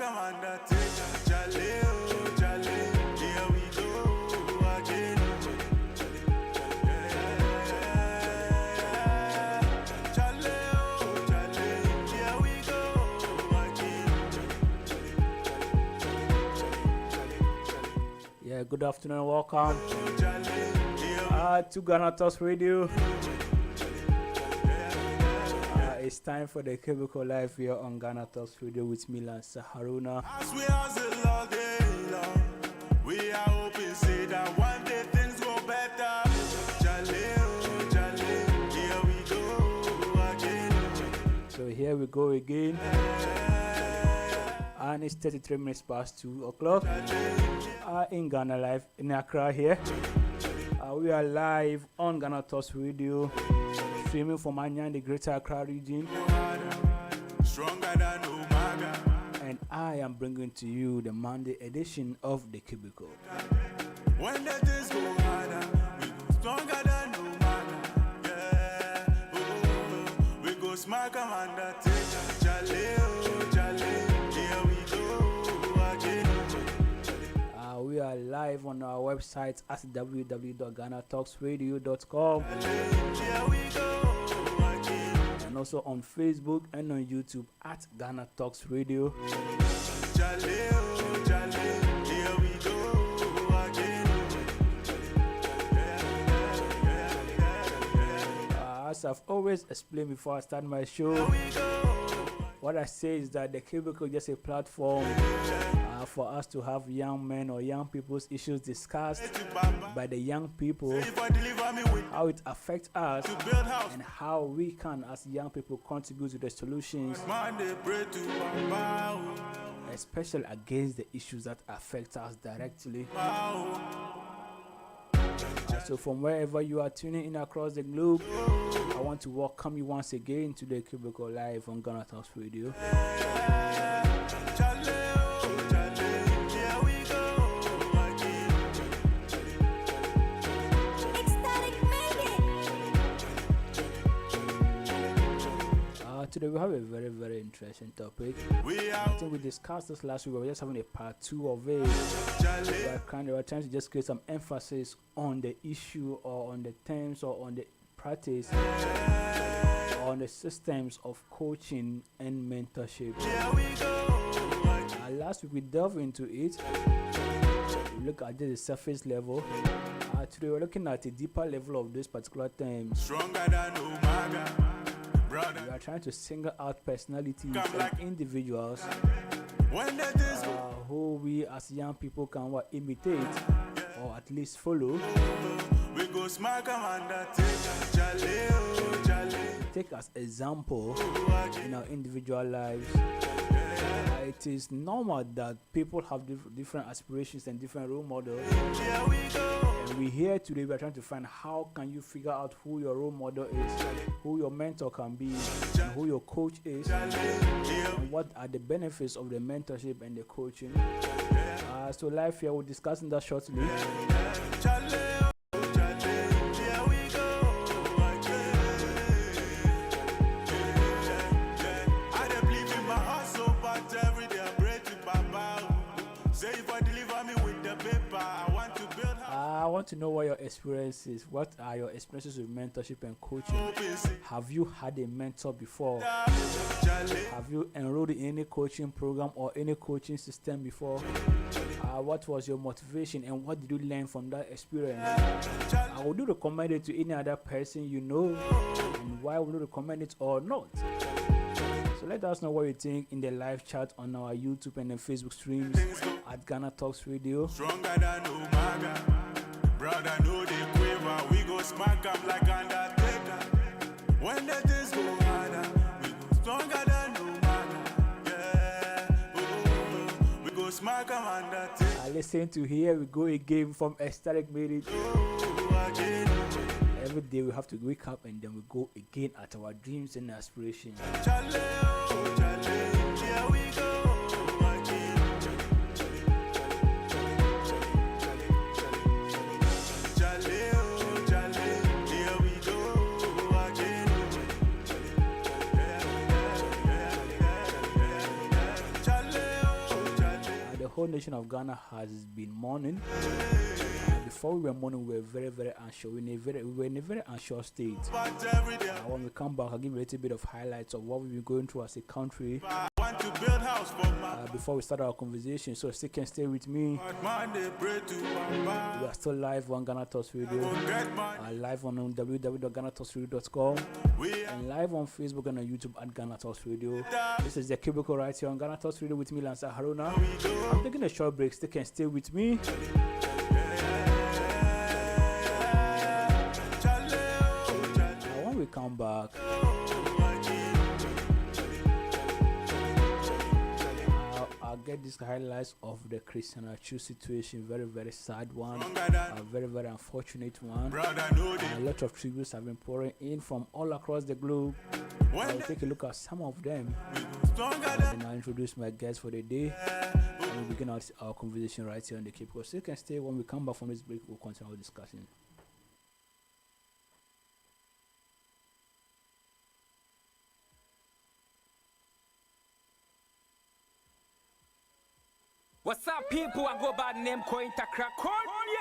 Commander, Jale, oh, Jale, here we go again. Jale, oh, Jale, here we go again. Yeah, good afternoon and welcome to Ghana Talks Radio. It's time for the Cubicle Live here on Ghana Talks Radio with Milan Saharuna. As we hustle all day long, we are hoping say that one day things go better. Jale, oh, Jale, here we go again. So here we go again. And it's 33 minutes past 2 o'clock in Ghana Live in Accra here. We are live on Ghana Talks Radio, streaming from Anya in the Greater Accra region. Stronger than Umaga. And I am bringing to you the Monday edition of the Cubicle. When the things go harder, we go stronger than Umaga. Yeah, oh, we go smack 'em under take. Jale, oh, Jale, here we go again. We are live on our website at www.ghanatalksradio.com. Here we go again. And also on Facebook and on YouTube at Ghana Talks Radio. Jale, oh, Jale, here we go again. As I've always explained before I start my show, what I say is that the Cubicle is just a platform for us to have young men or young people's issues discussed by the young people, how it affects us, and how we can, as young people, contribute to the solutions, especially against the issues that affect us directly. So from wherever you are tuning in across the globe, I want to welcome you once again to the Cubicle Live on Ghana Talks Radio. Today we have a very, very interesting topic. I think we discussed this last week. We were just having a part 2 of it. We were trying to just create some emphasis on the issue or on the terms or on the practice or on the systems of coaching and mentorship. Last week we delved into it. We look at the surface level. Today we're looking at a deeper level of these particular terms. Stronger than Umaga. We are trying to single out personalities and individuals who we as young people can imitate or at least follow. We go smack 'em under take. Take as example in our individual lives. It is normal that people have different aspirations and different role models. And we here today, we are trying to find how can you figure out who your role model is, who your mentor can be, and who your coach is, and what are the benefits of the mentorship and the coaching. So live here, we'll discuss that shortly. I want to know what your experience is. What are your experiences with mentorship and coaching? Have you had a mentor before? Have you enrolled in any coaching program or any coaching system before? What was your motivation and what did you learn from that experience? Would you recommend it to any other person you know? And why would you recommend it or not? So let us know what you think in the live chat on our YouTube and the Facebook streams at Ghana Talks Radio. Stronger than Umaga. Brother, know the quiver. We go smack 'em like Undertaker. When the things go harder, we go stronger than Umaga. Yeah, oh, we go smack 'em Undertaker. Listen to Here We Go Again from Ecstatic Made It. Every day we have to wake up and then we go again at our dreams and aspirations. Jale, oh, Jale, here we go again. Jale, oh, Jale, here we go again. Jale, oh, whole nation of Ghana has been mourning. Before we were mourning, we were very unsure. We were in a very unsure state. When we come back, I'll give you a little bit of highlights of what we've been going through as a country. Before we start our conversation, so still can stay with me. We are still live on Ghana Talks Radio, live on www.ghanatalksradio.com, and live on Facebook and on YouTube at Ghana Talks Radio. This is the cubicle right here on Ghana Talks Radio with me, Lanza Haruna. I'm taking a short break. Still can stay with me. When we come back, I'll get these highlights of the Christian Atsu situation. Very sad one, a very unfortunate one. A lot of tributes have been pouring in from all across the globe. I'll take a look at some of them, and I'll introduce my guests for the day, and we'll begin our conversation right here on the Cape Coast. So you can stay. When we come back from this break, we'll continue our discussion. What's up, people? I go by the name Coin Takra.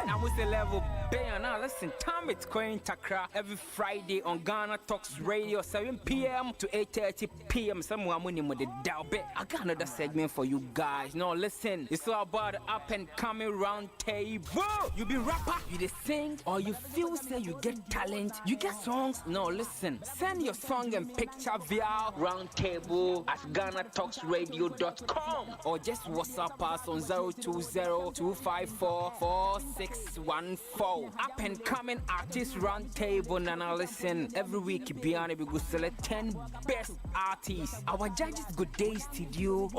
Now what's the level? Bam. Now listen, time it's Coin Takra every Friday on Ghana Talks Radio, 7 p.m. to 8:30 p.m. Someone winning with the dial bet. I got another segment for you guys. Now listen, it's all about the up and coming round table. You be rapper, you the sing, or you feel say you get talent, you get songs. No, listen, send your song and picture via roundtable at GhanaTalksRadio.com or just WhatsApp us on 020-254-4614. Up and coming artist round table. Now listen, every week beyond we go select 10 best artists. Our judges good day studio.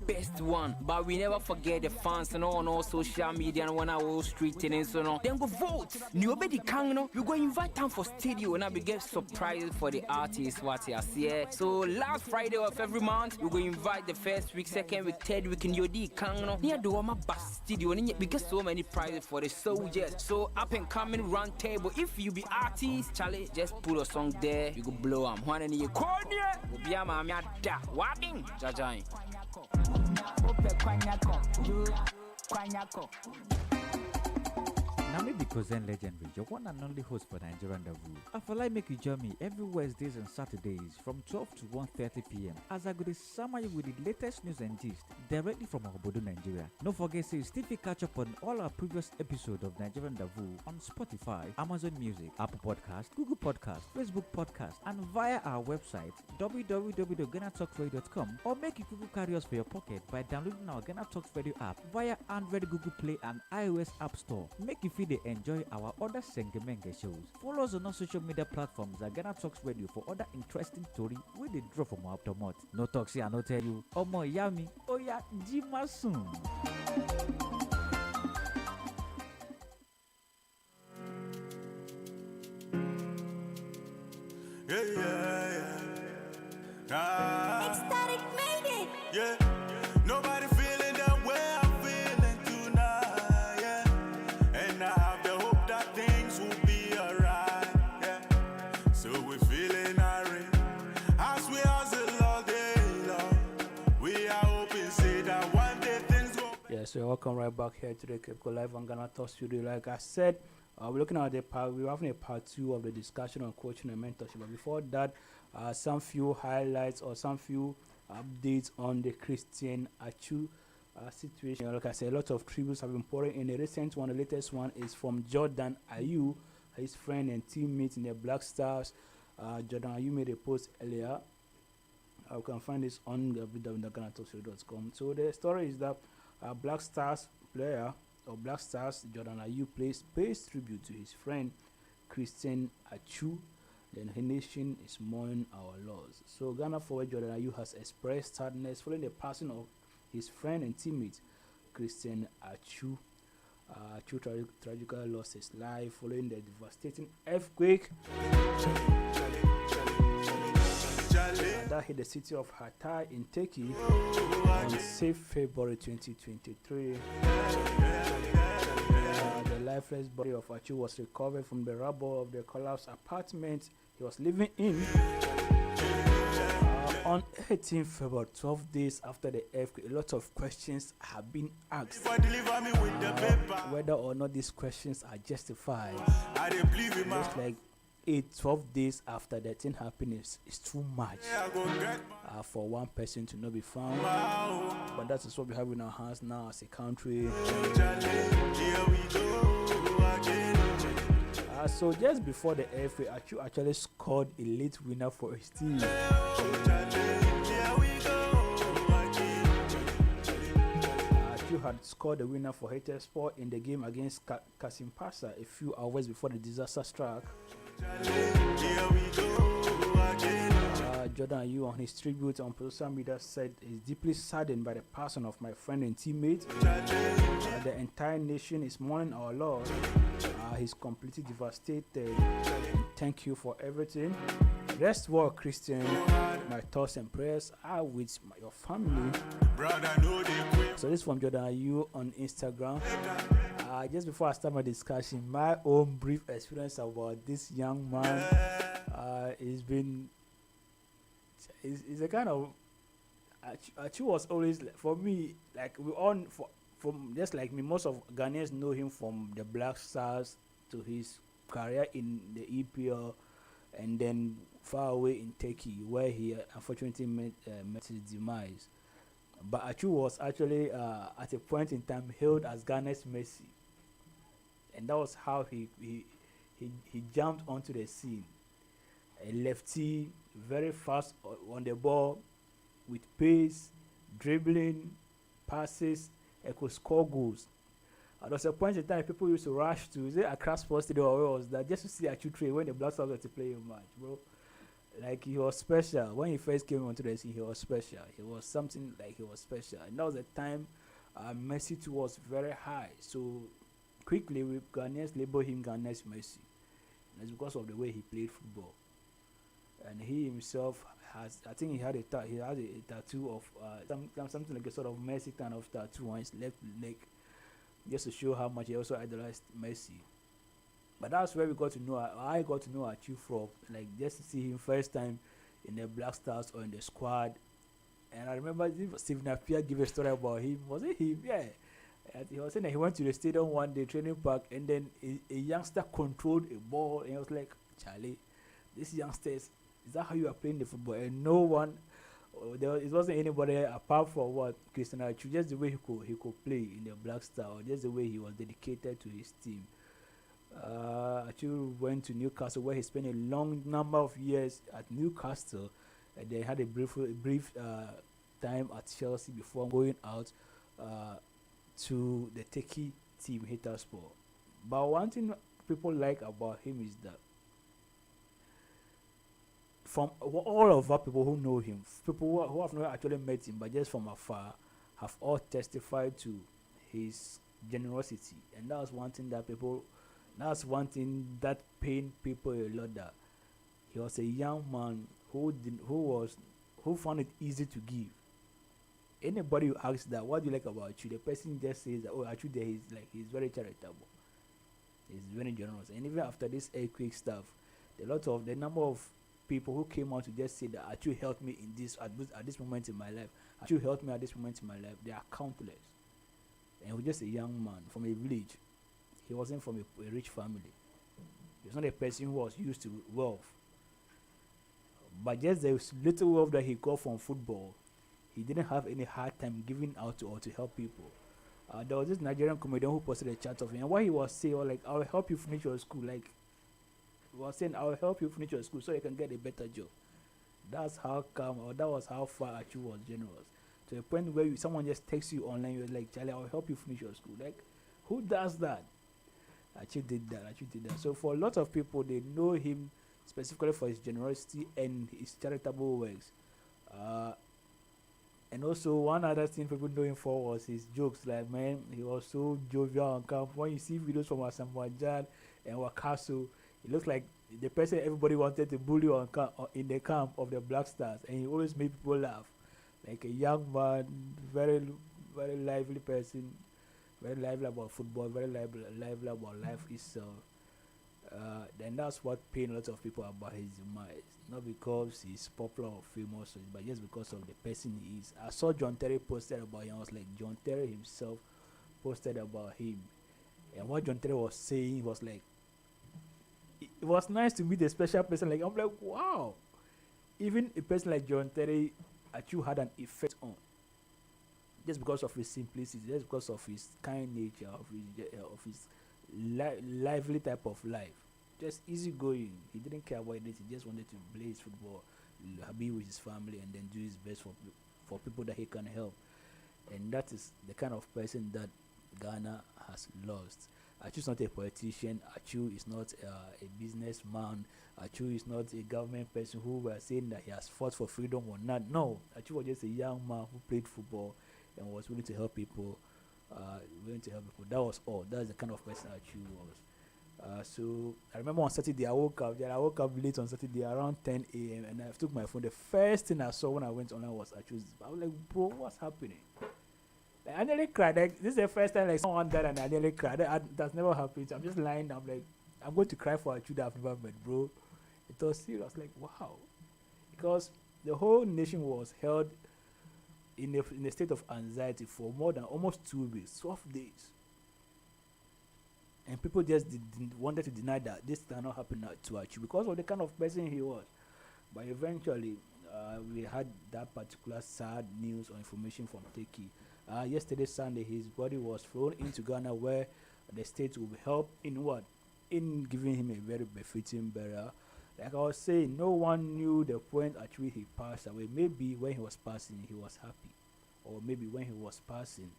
Best one. But we never forget the fans and on all social media and when I was street and so on. Then go vote. Nobody can know. We go invite them for studio and we get surprises for the artists what you see. So last Friday of every month we go invite the first week, second week, third week in your D Kangno. Near do my bus studio and we get so many prizes for the soldiers. So up and coming round table. If you be artist, Charlie, just put a song there. You go blow them. One in your corner. Be a mamma da. Wabbing. Jajai. Now me because then legendary, your one and only host for Nigerian Rendezvous. I feel like make you join me every Wednesdays and Saturdays from 12 to 1:30 p.m. as I go to summer you with the latest news and gist directly from Obodo, Nigeria. Don't forget to still catch up on all our previous episodes of Nigerian Rendezvous on Spotify, Amazon Music, Apple Podcast, Google Podcast, Facebook Podcast, and via our website www.GhanaTalksRadio.com, or make it Google carry us for your pocket by downloading our Ghana Talks Radio app via Android, Google Play, and iOS App Store. Make you feel they enjoy our other Sengemenge shows. Follow us on our social media platforms at Ghana Talks Radio for other interesting stories with the draw from our mouth. No talks here, I no tell you. Omo yami, oya jima soon. Ecstatic made it. Yeah. Nobody feeling that way I'm feeling tonight. Yeah. And I have the hope that things will be alright. Yeah. So we're feeling irate as we hustle all day long. We are hoping say that one day things will. Yeah, so welcome right back here to the Cape Coast Live on Ghana Talks Studio. Like I said, we're looking at we're having a part 2 of the discussion on coaching and mentorship. But before that, some few highlights or some few updates on the Christian Atsu situation. Like I said, a lot of tributes have been pouring in. The recent one, the latest one, is from Jordan Ayew, his friend and teammate in the Black Stars. Jordan Ayew made a post earlier. You can find this on www.ghanatalksradio.com. So the story is that Black Stars player or Black Stars Jordan Ayew pays tribute to his friend Christian Atsu. Then the nation is mourning our loss. So Ghana forward Jordan Ayew has expressed sadness following the passing of his friend and teammate Christian Atsu. Atsu tragically lost his life following the devastating earthquake that hit the city of Hatay in Turkey on 6th February 2023. The lifeless body of Atsu was recovered from the rubble of the collapsed apartment he was living in On 18th February, 12 days after the earthquake, a lot of questions have been asked. Deliver me with the paper. Whether or not these questions are justified. I dey believe in It my. looks like 12 days after the thing happened is too much I go get for one person to not be found. my But that is what we have in our hands now as a country. Here we go again. So just before the earthquake, Atsu actually scored a late winner for his team. Here we go again. Atsu had scored the winner for Hattersport in the game against Kasim Pasa a few hours before the disaster struck. Here we go again. Jordan Ayew on his tribute on social media said he's deeply saddened by the passing of my friend and teammate. The entire nation is mourning our loss. He's completely devastated. Thank you for everything. Rest well, Christian. My thoughts and prayers are with your family. Brother, know they quit. So this is from Jordan Ayew on Instagram. Just before I start my discussion, my own brief experience about this young man is a kind of Atsu was always for me like we all from just like me. Most of Ghanaians know him from the Black Stars to his career in the EPL, and then far away in Turkey where he unfortunately met his demise. But Atsu was actually at a point in time hailed as Ghana's Messi, and that was how he jumped onto the scene. A lefty, very fast on the ball, with pace, dribbling, passes, and could score goals. There was a point in time people used to rush to Accra Sports Stadium or where was that just to see Atsu train when the Black Stars were to play a match, bro. Like he was special. When he first came onto the scene, he was special. He was something like he was special. And that was the time Messi too was very high. So quickly we Ghanaians label him Ghana's Messi. And it's because of the way he played football. And he himself has, I think he had a tattoo of something like a sort of Messi kind of tattoo on his left leg, just to show how much he also idolized Messi. But that's where we got to know. I got to know Atsu from, like just to see him first time in the Black Stars or in the squad. And I remember Steve Napier gave a story about him. Was it him? Yeah. And he was saying that he went to the stadium one day, training park, and then a youngster controlled a ball, and he was like, Charlie, these youngsters, is that how you are playing the football? And no one, it wasn't anybody apart from what Christian Atsu, just the way he could play in the Black Star, or just the way he was dedicated to his team. Atsu went to Newcastle, where he spent a long number of years at Newcastle, and then had a brief time at Chelsea before going out to the Turkey team Hattersport. But one thing people like about him is that from all of our people who know him, people who have not actually met him but just from afar, have all testified to his generosity. And that's one thing that pained people a lot, that he was a young man who found it easy to give. Anybody who asks that, what do you like about Atsu? The person just says that, oh, Atsu there, he's very charitable, he's very generous. And even after this earthquake stuff, the number of people who came out to just say that Atsu helped me in this at this moment in my life. Atsu helped me at this moment in my life. They are countless. And he was just a young man from a village. He wasn't from a rich family. He was not a person who was used to wealth. But just the little wealth that he got from football, he didn't have any hard time giving out or to help people. There was this Nigerian comedian who posted a chat of him, and what he was saying was like, I'll help you finish your school. Like, he was saying, I'll help you finish your school so you can get a better job. That's how come, or that was how far Atsu was generous. To the point where someone just texts you online, you're like, Charlie, I'll help you finish your school. Like, who does that? Atsu did that. So for a lot of people, they know him specifically for his generosity and his charitable works. And also one other thing people know him for was his jokes. Like, man, he was so jovial on camp. When you see videos from Asamoah and Wakaso, it looks like the person everybody wanted to bully on in the camp of the Black Stars, and he always made people laugh. Like a young man, very, very lively person, very lively about football, very lively about life itself. Then that's what pain a lot of people about his demise. Not because he's popular or famous, but just because of the person he is. I saw John Terry posted about him. I was like, John Terry himself posted about him. And what John Terry was saying was like, it was nice to meet a special person. Like, I'm like, wow. Even a person like John Terry, Atsu had an effect on. Just because of his simplicity, just because of his kind nature, of his lively type of life. Just easygoing. He didn't care about it. He just wanted to play his football, be with his family, and then do his best for people that he can help. And that is the kind of person that Ghana has lost. Atsu is not a politician. Atsu is not a businessman. Atsu is not a government person who were saying that he has fought for freedom or not. No, Atsu was just a young man who played football and was willing to help people. That was all. That's the kind of person Atsu was. So I remember on Saturday I woke up late on Saturday around 10 a.m. and I took my phone. The first thing I saw when I went online was Atsu's. I was like, bro, what's happening? Like, I nearly cried. Like, this is the first time like someone died and I nearly cried. That's never happened. I'm just lying down. Like, I'm going to cry for Atsu that I've never met, bro. It was serious. Like, wow. Because the whole nation was held in a state of anxiety for more than almost 2 weeks, 12 days. And people just wanted to deny that this cannot happen to Atsu because of the kind of person he was. But eventually, we had that particular sad news or information from Turkey. Yesterday, Sunday, his body was flown into Ghana, where the state will help in what? In giving him a very befitting burial. Like I was saying, no one knew the point at which he passed away. Maybe when he was passing, he was happy. Or maybe when he was passing,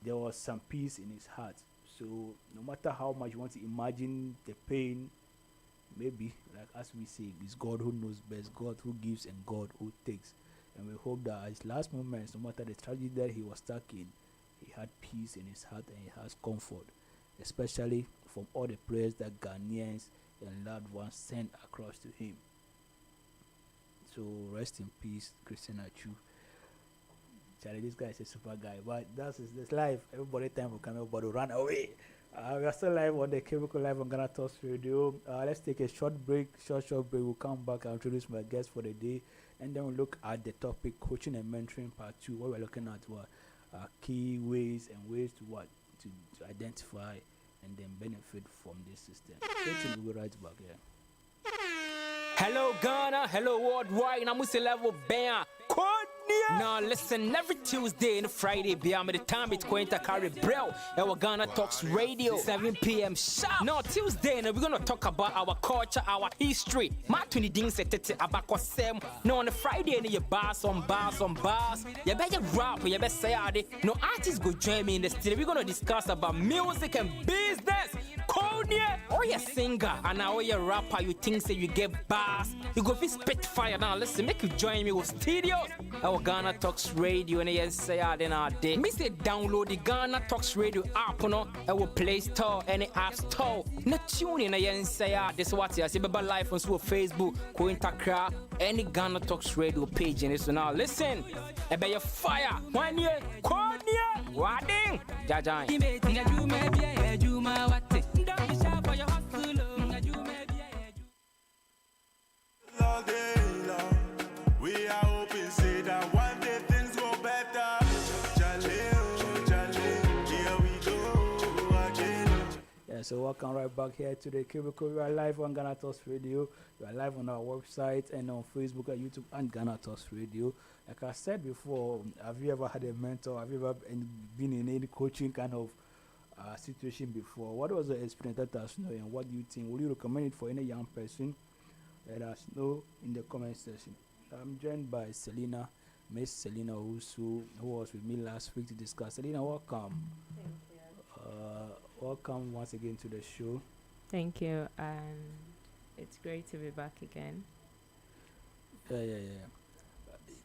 there was some peace in his heart. So no matter how much you want to imagine the pain, maybe, like as we say, it's God who knows best, God who gives and God who takes. And we hope that at his last moments, no matter the tragedy that he was stuck in, he had peace in his heart and he has comfort, especially from all the prayers that Ghanaians and loved ones sent across to him. So rest in peace, Christian Atsu. Charlie, this guy is a super guy, but that's this life. Everybody time will come, everybody will run away. We are still live on the Chemical Live on Ghana Talks Radio. Let's take a short break. Short break. We'll come back and introduce my guest for the day, and then we'll look at the topic coaching and mentoring part 2, where we're looking at what key ways and ways to identify and then benefit from this system. We'll be right back here. Hello Ghana, hello worldwide, and I'm with the level band. Now listen, every Tuesday and Friday, beyond the time it's going to carry Braille, our Ghana Talks Radio, 7 p.m. sharp. Now Tuesday, we're going to talk about our culture, our history. My 20 things set about Kwasem. Now on the Friday, you bars on bars. You better rap, you better say it. No artists go join me in the studio. We're going to discuss about music and business. Konya, or you singer, and now you're a rapper, you think say you get bars. You go be spit fire. Now listen, make you join me with studios. Our Ghana Talks Radio, and you say then our day. Me say download the Ghana Talks Radio app, no, our Play Store and the App Store. Not tune in, and say this what you see, Baba Live on Facebook, Kointakra, any Ghana Talks Radio page, and so now listen. I bet you fire. 1 year, Konya, Wadding, Jajai. All day long, we are hoping, say that one day things go better. Here we go again. Yeah, so welcome right back here to the Cubicle. We are live on Ghana Talks Radio. We are live on our website and on Facebook and YouTube and Ghana Talks Radio. Like I said before, have you ever had a mentor? Have you ever been in any coaching kind of situation before? What was the experience? Let us know, and what do you think? Would you recommend it for any young person? Let us know in the comment section. I'm joined by Selina, Miss Selina Atsu, who was with me last week to discuss. Selina, welcome. Thank you. Welcome once again to the show. Thank you, and it's great to be back again. Yeah.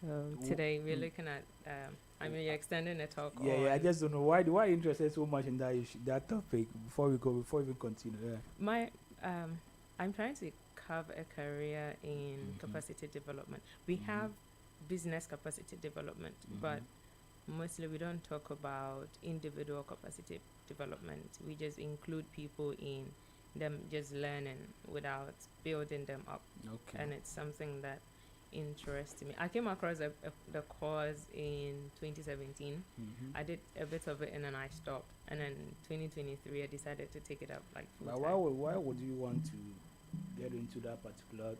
So today we're looking at, you're extending the talk. Yeah. I just don't know why are you interested so much in that issue, that topic. Before we continue. Yeah. I'm trying to have a career in capacity development. We have business capacity development, but mostly we don't talk about individual capacity development. We just include people in them just learning without building them up. Okay. And it's something that interests me. I came across the course in 2017. Mm-hmm. I did a bit of it and then I stopped. And then 2023, I decided to take it up like full But time. why would you want to get into that particular?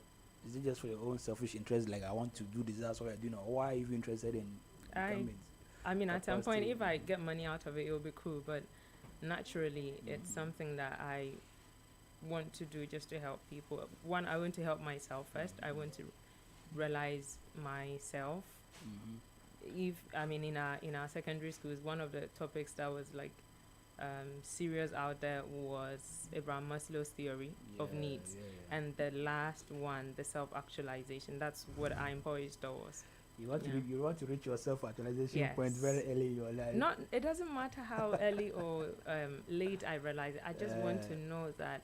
Is it just for your own selfish interest? Like I want to do this, that's what I do now. Why are you interested in becoming? I mean, at some point, capacity? if I get money out of it, it will be cool. But naturally, it's something that I want to do just to help people. One, I want to help myself first. I want to realize myself. Mm-hmm. If I mean, in our secondary schools, one of the topics that was like serious out there was Abraham Maslow's theory of needs. And the last one, the self-actualization, that's what I'm poised towards. You want Yeah. to you want to reach your self-actualization Yes. point very early in your life. Not, it doesn't matter how early or late I realize it. I just want to know that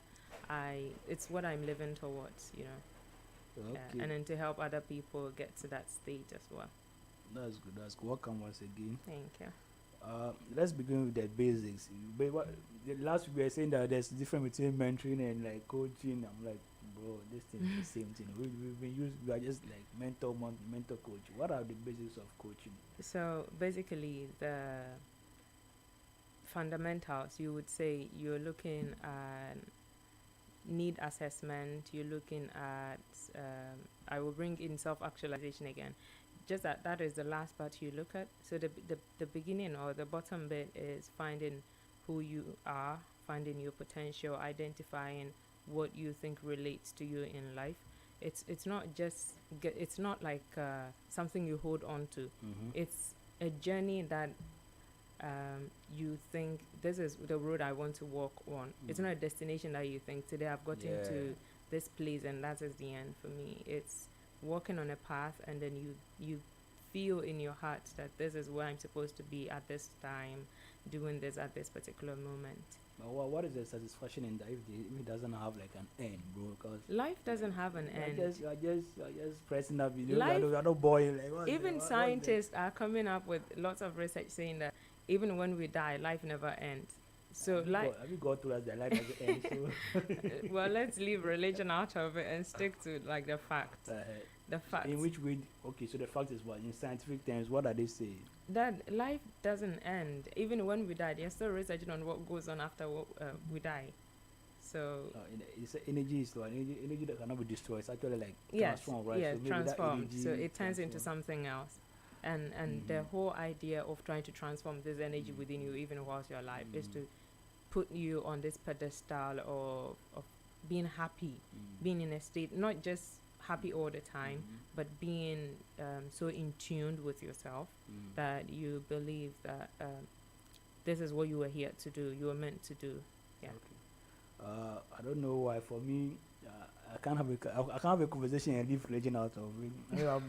it's what I'm living towards, you know. Okay. Yeah. And then to help other people get to that state as well. That's good. That's good. Welcome once again. Thank you. Let's begin with the basics. The last week we were saying that there's a difference between mentoring and like coaching. I'm like, bro, this thing is the same thing. We are just like mentor coach. What are the basics of coaching? So basically, the fundamentals, you would say you're looking at need assessment, you're looking at, I will bring in self-actualization again. Just that is the last part you look at. So the beginning or the bottom bit is finding who you are, finding your potential, identifying what you think relates to you in life. It's not just it's not like something you hold on to. Mm-hmm. It's a journey that you think this is the road I want to walk on. It's not a destination that you think today I've gotten to this place and that is the end for me. It's walking on a path and then you feel in your heart that this is where I'm supposed to be at this time, doing this at this particular moment. But what is the satisfaction in that if it doesn't have like an end, bro? Because Life doesn't have an end. you're just pressing that video. Life- You're not boring. Like, Even scientists are coming up with lots of research saying that even when we die, life never ends. So have you got through that life doesn't end? So well, let's leave religion out of it and stick to like the facts. The facts. in which way? Okay, so the fact is what in scientific terms, what are they saying? That life doesn't end. Even when we die, they're still researching on what goes on after we die. So It's energy is like energy that cannot be destroyed. It's actually like yes, transform, right? yeah, So maybe that transform. energy So it turns into transform. something else. And the whole idea of trying to transform this energy within you, even whilst you're alive, is to put you on this pedestal of being happy, being in a state, not just happy all the time, but being so in tune with yourself that you believe that this is what you were here to do, you were meant to do. Yeah. Okay. I don't know why. For me, I can't have a conversation and leave religion out of it.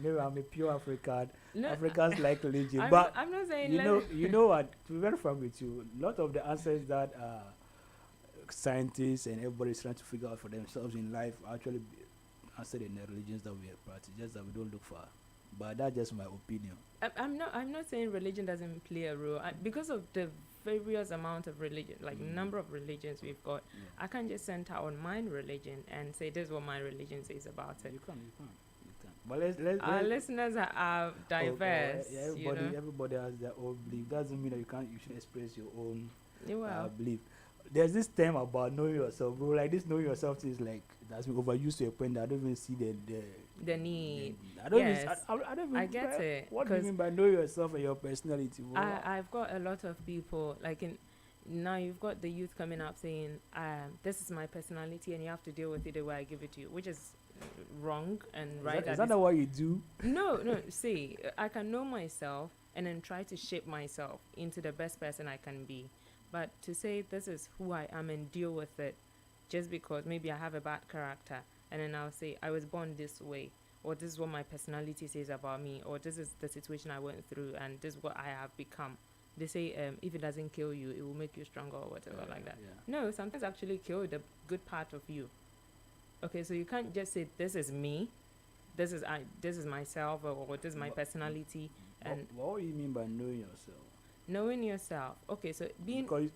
Maybe I'm a pure African. No, Africans like religion, I'm but not saying you know what? To be very frank with you, a lot of the answers that scientists and everybody is trying to figure out for themselves in life are actually answered in the religions that we practice, just that we don't look far. But that's just my opinion. I'm not saying religion doesn't play a role. Because of the various amount of religion, like number of religions we've got, I can't just center on my religion and say this is what my religion says about it. You can. But let's Our listeners are diverse. Everybody has their own belief. Doesn't mean that you should express your own Well, belief. There's this term about knowing yourself, bro. Like this knowing yourself thing is like that's been overused to a point that I don't even see the need. I don't Yes, even, I don't even I get it. What do you 'cause mean by knowing yourself and your personality? Bro? I've got a lot of people like now you've got the youth coming up saying, this is my personality and you have to deal with it the way I give it to you, which is wrong and right. Is that not what you do? No. See, I can know myself and then try to shape myself into the best person I can be. But to say this is who I am and deal with it just because maybe I have a bad character and then I'll say I was born this way, or this is what my personality says about me, or this is the situation I went through and this is what I have become. They say if it doesn't kill you, it will make you stronger or whatever like that. Yeah. No, sometimes actually kill the good part of you. Okay, so you can't just say this is me, this is myself, or this is my personality. And what do you mean by knowing yourself? knowing yourself. Okay, so being Because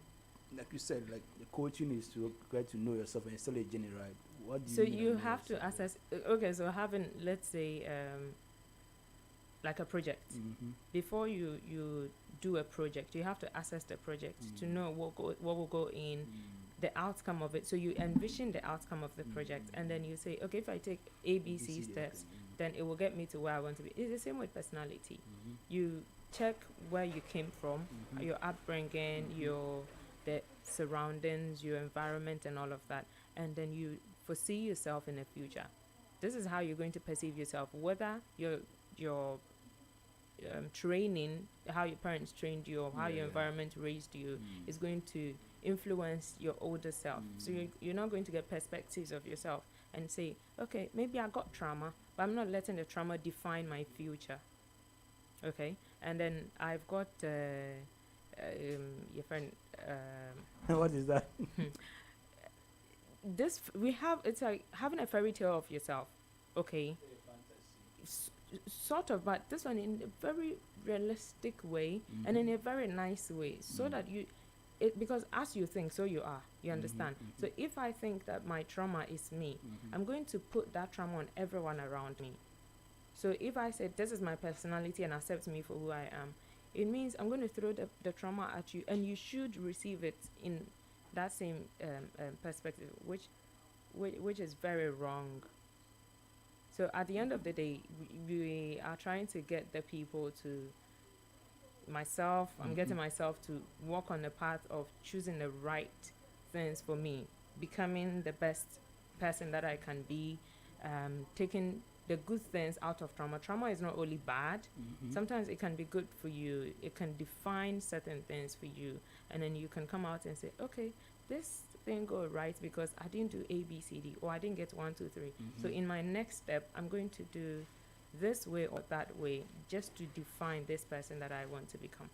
like you said, like the coaching is to get to know yourself and still a journey, right? What do So you mean you by know have to yourself? assess. Okay, so having, let's say, like a project. Mm-hmm. Before you do a project, you have to assess the project to know what will go in, the outcome of it. So you envision the outcome of the project, and then you say, okay, if I take ABC steps, then it will get me to where I want to be. It's the same with personality. You check where you came from, your upbringing, your the surroundings, your environment, and all of that, and then you foresee yourself in the future. This is how you're going to perceive yourself, whether your training, how your parents trained you, or how your environment raised you, is going to influence your older self. So you're not going to get perspectives of yourself and say, okay, maybe I got trauma, but I'm not letting the trauma define my future. Okay, and then I've got your friend. What is that? This we have. It's like having a fairy tale of yourself. Okay, sort of, but this one in a very realistic way and in a very nice way, so that because as you think, so you are. You understand? So if I think that my trauma is me, I'm going to put that trauma on everyone around me. So if I say this is my personality and accept me for who I am, it means I'm going to throw the trauma at you, and you should receive it in that same perspective, which is very wrong. So at the end of the day, we are trying to get the people to myself. I'm getting myself to walk on the path of choosing the right things for me, becoming the best person that I can be, taking the good things out of trauma. Trauma is not only bad. Sometimes it can be good for you. It can define certain things for you. And then you can come out and say, okay, this thing go right because I didn't do A, B, C, D, or I didn't get 1, 2, 3. So in my next step, I'm going to do this way or that way, just to define this person that I want to become.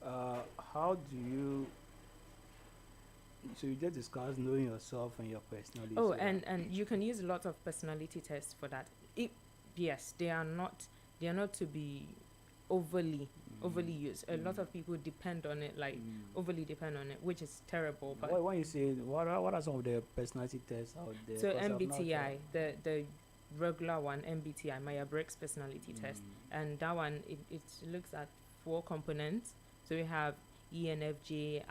How do you? So you just discussed knowing yourself and your personality. Oh, so and you can use a lot of personality tests for that. Yes, they are not to be overly used. A lot of people depend on it, like overly depend on it, which is terrible. But when you say what are some of the personality tests out there? so 'Cause I've not MBTI, tried. the regular one, MBTI, Myers-Briggs personality test, and that one it looks at 4 components. So we have ENFJ,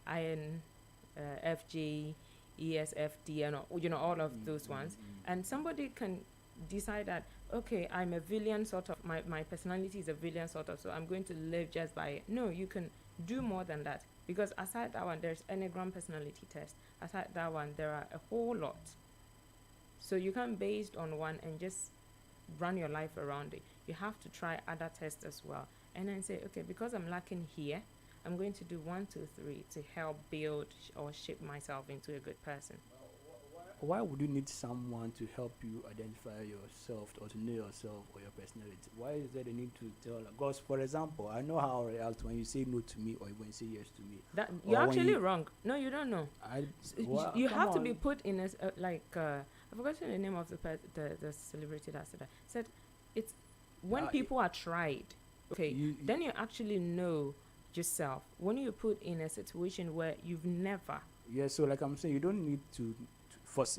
INFJ, ESFD, and all of those ones. And somebody can decide that, okay, I'm a villain sort of, my personality is a villain sort of, so I'm going to live just by it. No, you can do more than that, because aside that one, there's Enneagram personality test. Aside that one, there are a whole lot. So you can't based on one and just run your life around it. You have to try other tests as well, and then say, okay, because I'm lacking here, I'm going to do 1, 2, 3 to help build or shape myself into a good person. Why would you need someone to help you identify yourself or to know yourself or your personality? Why is there the need to tell? Because, for example, I know how I react when you say no to me or when you say yes to me. That Or you're when actually you- wrong. No, you don't know. You come have to be on. put in a I've forgotten the name of the celebrity that said that. Said it's when people are tried. Okay, then you actually know yourself. When you're put in a situation where you've never. Yeah, so like I'm saying, you don't need you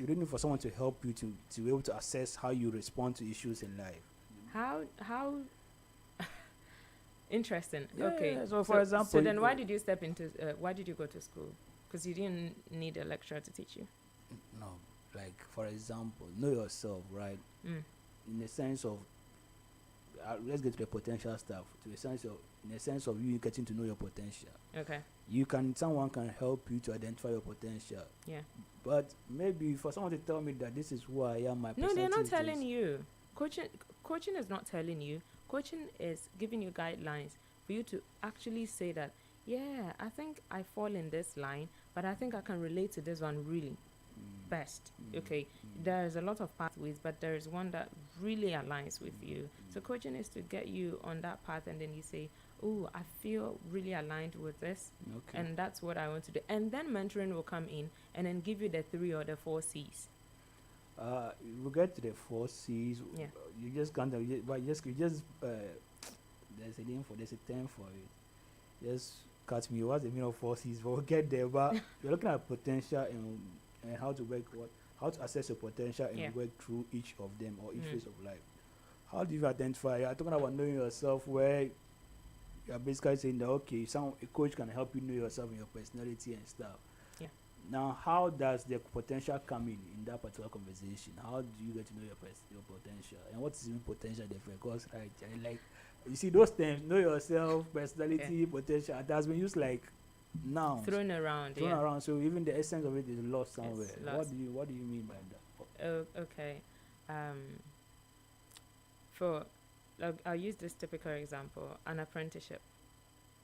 don't need for someone to help you to be able to assess how you respond to issues in life. How interesting. Yeah, Okay. so for example, so then why did you step into why did you go to school? Because you didn't need a lecturer to teach you. No, like for example, know yourself, right? In the sense of let's get to the potential stuff. In the sense of you getting to know your potential. Okay. Someone can help you to identify your potential. Yeah. But maybe for someone to tell me that this is who I am, my No, they're not personality telling is- you. Coaching is not telling you. Coaching is giving you guidelines for you to actually say that, yeah, I think I fall in this line, but I think I can relate to this one really best. Okay, there's a lot of pathways, but there is one that really aligns with you. So coaching is to get you on that path, and then you say, oh, I feel really aligned with this, Okay. and that's what I want to do. And then mentoring will come in and then give you the 3 or the 4 C's. We'll get to the 4 C's. Yeah. You just can't. There's a name for. There's a term for it. Just cut me. What's the meaning of 4 C's? We'll get there, but you're looking at potential and how to work how to assess your potential and work through each of them or each phase of life. How do you identify? You're talking about knowing yourself, where you're basically saying that okay, a coach can help you know yourself and your personality and stuff. Yeah. Now, how does the potential come in that particular conversation? How do you get to know your potential, and what is even potential different? Because like you see those terms, know yourself, personality, potential, that has been used like now thrown around. So even the essence of it is lost somewhere. Lost. What do you mean by that? Okay. I'll use this typical example: an apprenticeship.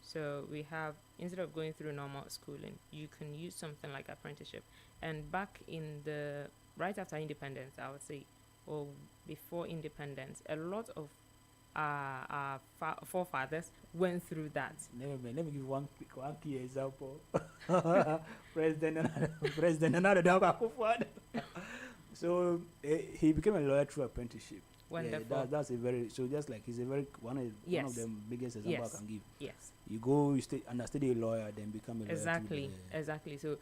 So we have, instead of going through normal schooling, you can use something like apprenticeship. And back in right after independence, I would say, or before independence, a lot of our forefathers went through that. Let me give one key example. President So he became a lawyer through apprenticeship. Wonderful. Yeah, that's a very, so just like he's a very one of the biggest examples I can give. Yes. You go, you study a lawyer, then become a lawyer. Exactly. So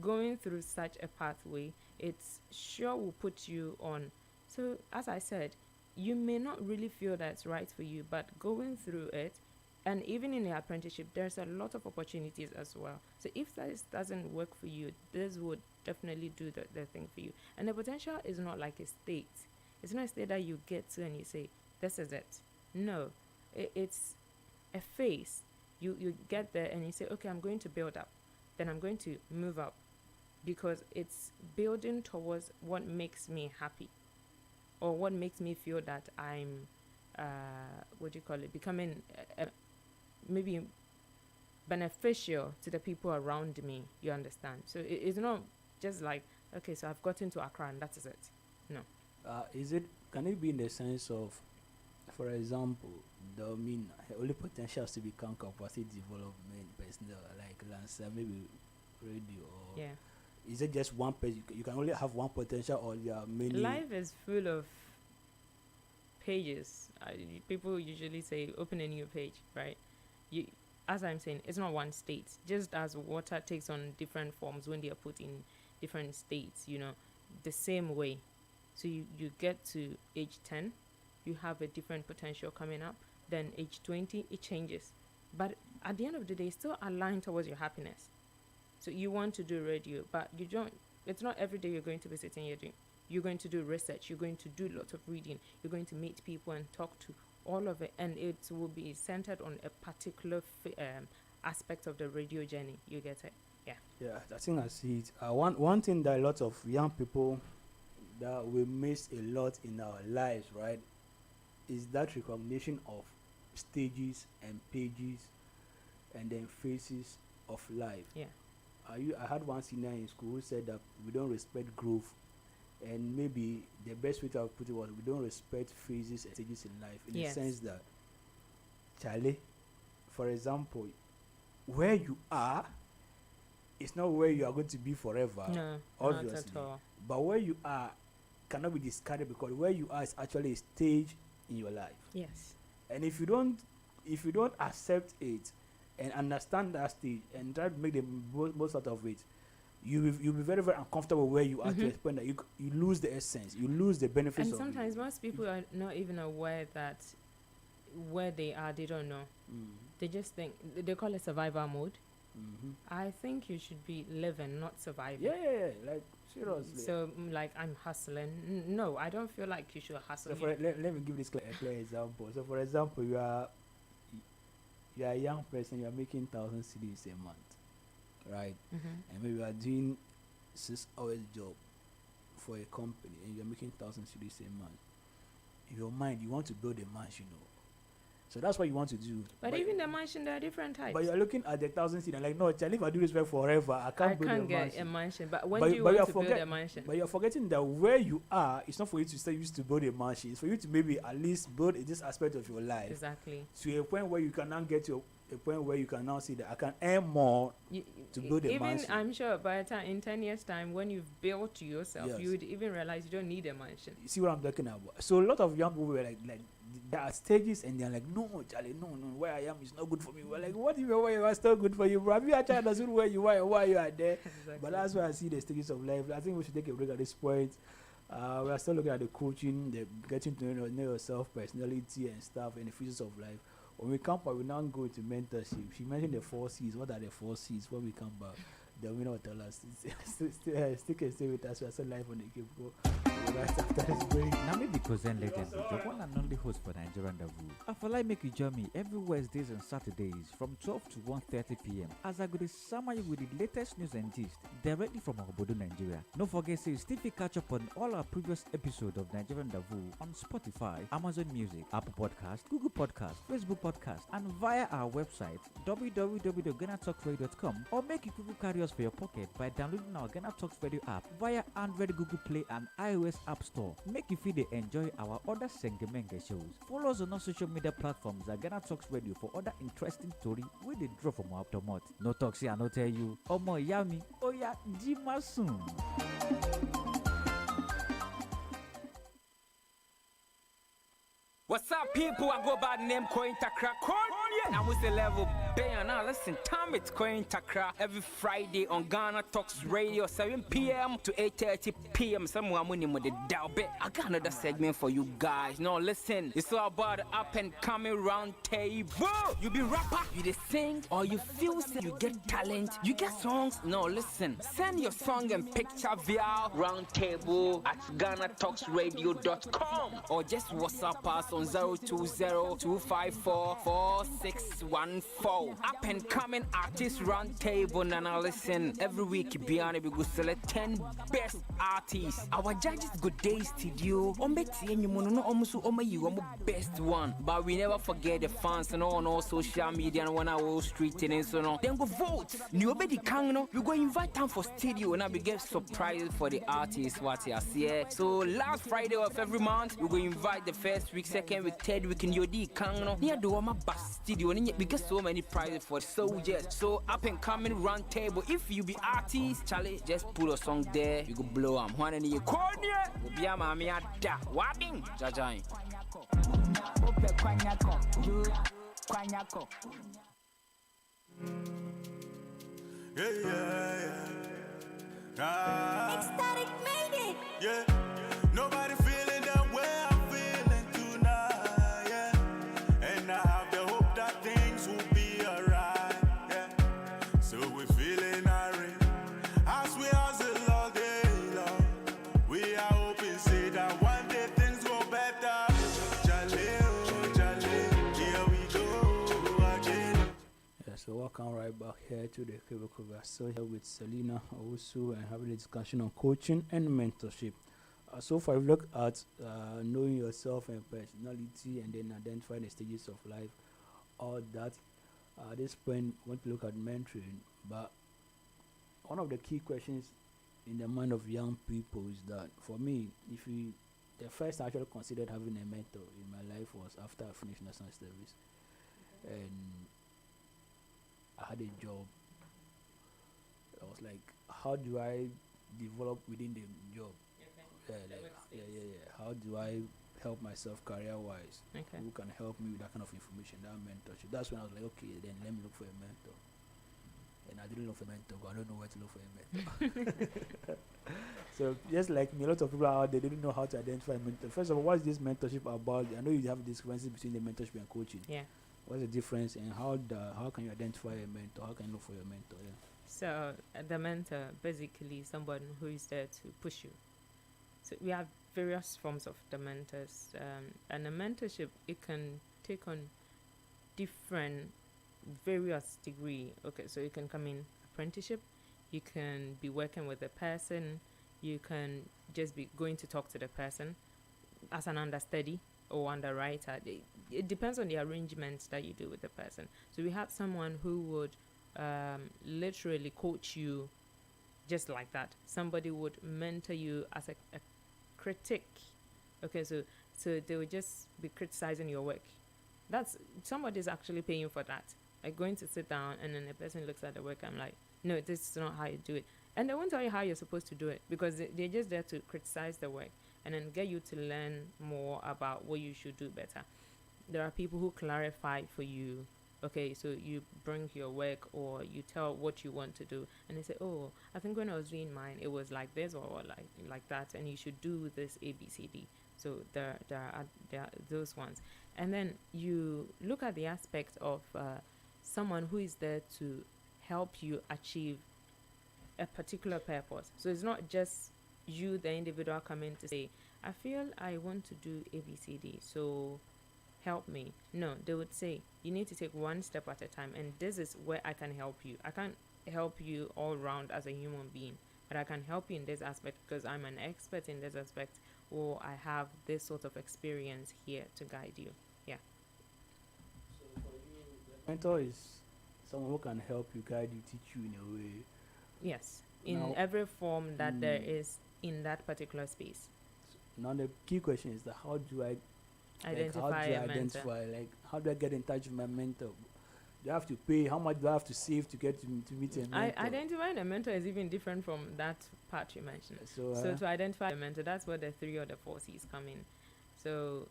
going through such a pathway, it's sure will put you on. So as I said, you may not really feel that's right for you, but going through it, and even in the apprenticeship, there's a lot of opportunities as well. So if that doesn't work for you, this would definitely do the thing for you. And the potential is not like a state. It's not a state that you get to and you say, this is it. No, it's a phase. You get there and you say, okay, I'm going to build up. Then I'm going to move up. Because it's building towards what makes me happy. Or what makes me feel that I'm, becoming maybe beneficial to the people around me, you understand? So it's not just like, okay, so I've gotten to Accra and that is it. No. Can it be in the sense of, for example, only potential has to become capacity development personnel, like Lancer, maybe radio, or is it just one page? You can only have one potential, or there are many. Life is full of pages. People usually say, open a new page, right? As I'm saying, it's not one state. Just as water takes on different forms when they are put in different states, the same way. So you get to age 10, you have a different potential coming up. Then age 20, it changes. But at the end of the day, it's still aligned towards your happiness. So you want to do radio, but you don't. It's not every day you're going to be sitting here doing. You're going to do research. You're going to do lots of reading. You're going to meet people and talk to all of it. And it will be centered on a particular aspect of the radio journey. You get it? Yeah, I think I see it. One thing that a lot of young people that we miss a lot in our lives, right, is that recognition of stages and pages and then phases of life. Yeah. I had one senior in school who said that we don't respect growth, and maybe the best way to put it was we don't respect phases and stages in life, in the sense that, Charlie, for example, where you are, it's not where you are going to be forever. No, obviously. not at all. But where you are cannot be discarded, because where you are is actually a stage in your life. Yes. And if you don't accept it and understand that stage and try to make the most out of it, you'll be very, very uncomfortable where you are, to the point that you lose the essence, you lose the benefits. And sometimes most people are not even aware that where they are, they don't know. They just think, they call it survival mode. I think you should be living, not surviving. Yeah, like seriously. So like I'm hustling. No, I don't feel like you should hustle. So let me give this a clear example. So for example, you are a young person, you are making 1,000 cedis a month, right? And maybe you are doing 6 hours job for a company and you are making 1,000 cedis a month. In your mind, you want to build a mansion, So that's what you want to do. But even the mansion, there are different types. But you're looking at the 1,000 cedis and like, no, Charlie, if I do this work forever, I can't get a mansion. But when do you want to build a mansion? But you're forgetting that where you are, it's not for you to stay used to build a mansion. It's for you to maybe at least build this aspect of your life. Exactly. To a point where you can now get to a point where you can now see that I can earn more to build a Even mansion. I'm sure by the time in 10 years time, when you've built yourself, Yes. you would even realize you don't need a mansion. You see what I'm talking about? So a lot of young people were like there are stages and they're like, no, Charlie, no, where I am is not good for me. We're like, what if where you are still good for you, bro? Have you actually understood where you are and why you are there? Exactly. But that's why I see the stages of life. I think we should take a break at this point. We are still looking at the coaching, the getting to know yourself, personality and stuff, and the features of life. When we come back, we now go into mentorship. She mentioned the 4 C's. What are the 4 C's? When we come back, the winner will tell us. Stick and stay with us. We are still live on the Cape Go. Right after this break. Now maybe Cousin Legend, the one and only host for Nigerian Rendezvous. I feel like make you join me every Wednesdays and Saturdays from 12 to 1:30 p.m. as I go to summary with the latest news and gist directly from Obodo, Nigeria. Don't forget to still catch up on all our previous episodes of Nigerian Rendezvous on Spotify, Amazon Music, Apple Podcast, Google Podcast, Facebook Podcast, and via our website www.GhanaTalksRadio.com, or make it Google carry us for your pocket by downloading our Ghana Talks Radio app via Android, Google Play, and iOS App Store. Make you feel they enjoy our other Sengemenge shows. Follow us on all social media platforms at Ghana Talks Radio for other interesting story where they draw from our tomot. No talks here, I no tell you. Omo yami, oya jima soon. What's up, people? I go by the name Coin Takra. And I was the level band. Now listen, time it's Coin Takra every Friday on Ghana Talks Radio, 7 p.m. to 8:30 p.m. Someone winning with the dial bet. I got another segment for you guys. Now listen, it's all about the up and coming round table. You be rapper, you dey sing, or you feel you get talent, you get songs. No, listen, send your song and picture via round table at GhanaTalksRadio.com or just WhatsApp us on 020-254-4614. Up and coming artist round table. Now listen, every week beyond we go select 10 best artists. Our judges good day studio. Almost best one. But we never forget the fans and on all social media and on our whole street and so on. Then go vote. Nobody can know. We go invite them for studio and we get surprises for the artists what you see. So last Friday of every month, we go invite the first week, second week, third week in your D can know. Near the Wama Bus Studio and we get so many prizes for soldiers. So up and coming round table. If you be artist, Charlie, just put a song there. You go blow them. One in your corner. Be a mammy at that. Wabbing. Jajai. Ecstatic made it. Yeah. Nobody feeling the way I'm feeling tonight. Yeah. And I have the hope that things will be alright. Yeah. So we're feeling irate as we hustle all day long. We are hoping, say that one day things go better. Jale, oh, jale, here we go again. Yeah, so welcome right back here to the Cable Cover. So here with Selena also and having a discussion on coaching and mentorship. So far, we've looked at knowing yourself and personality, and then identifying the stages of life. All that. At this point, we want to look at mentoring. But one of the key questions in the mind of young people is that, for me, the first I actually considered having a mentor in my life was after I finished national service, and I had a job. I was like, how do I develop within the job? How do I help myself career-wise? Okay. Who can help me with that kind of information, that mentorship? That's when I was like, okay, then let me look for a mentor. And I didn't look for a mentor, but I don't know where to look for a mentor. So just like me, a lot of people out there, they didn't know how to identify a mentor. First of all, what is this mentorship about? I know you have discrepancies between the mentorship and coaching. Yeah. What's the difference, and how can you identify a mentor? How can you look for your mentor? Yeah. So the mentor basically someone who is there to push you. So we have various forms of the mentors, and a mentorship, it can take on different various degree. Okay, so you can come in apprenticeship, you can be working with a person, you can just be going to talk to the person as an understudy or underwriter. It depends on the arrangements that you do with the person. So we have someone who would literally coach you just like that. Somebody would mentor you as a critic. Okay, so they would just be criticizing your work. That's somebody's actually paying for that. Like going to sit down and then the person looks at the work, I'm like, no, this is not how you do it. And they won't tell you how you're supposed to do it, because they're just there to criticize the work and then get you to learn more about what you should do better. There are people who clarify for you. Okay, so you bring your work or you tell what you want to do, and they say, oh, I think when I was doing mine, it was like this or like that, and you should do this A, B, C, D. So there are those ones. And then you look at the aspect of someone who is there to help you achieve a particular purpose. So it's not just you, the individual, coming to say, I feel I want to do A, B, C, D, so help me. No, they would say, you need to take one step at a time, and this is where I can help you. I can't help you all round as a human being, but I can help you in this aspect because I'm an expert in this aspect, or I have this sort of experience here to guide you. Yeah. So for you, the mentor is someone who can help you, guide you, teach you in a way. Yes, in Now, every form that there is in that particular space. Now the key question is that how do I Identify a mentor. like how do I get in touch with my mentor? Do I have to pay? How much do I have to save to get to meet a mentor? Identifying a mentor is even different from that part you mentioned. So to identify a mentor, that's where the 3 or the 4 C's come in. So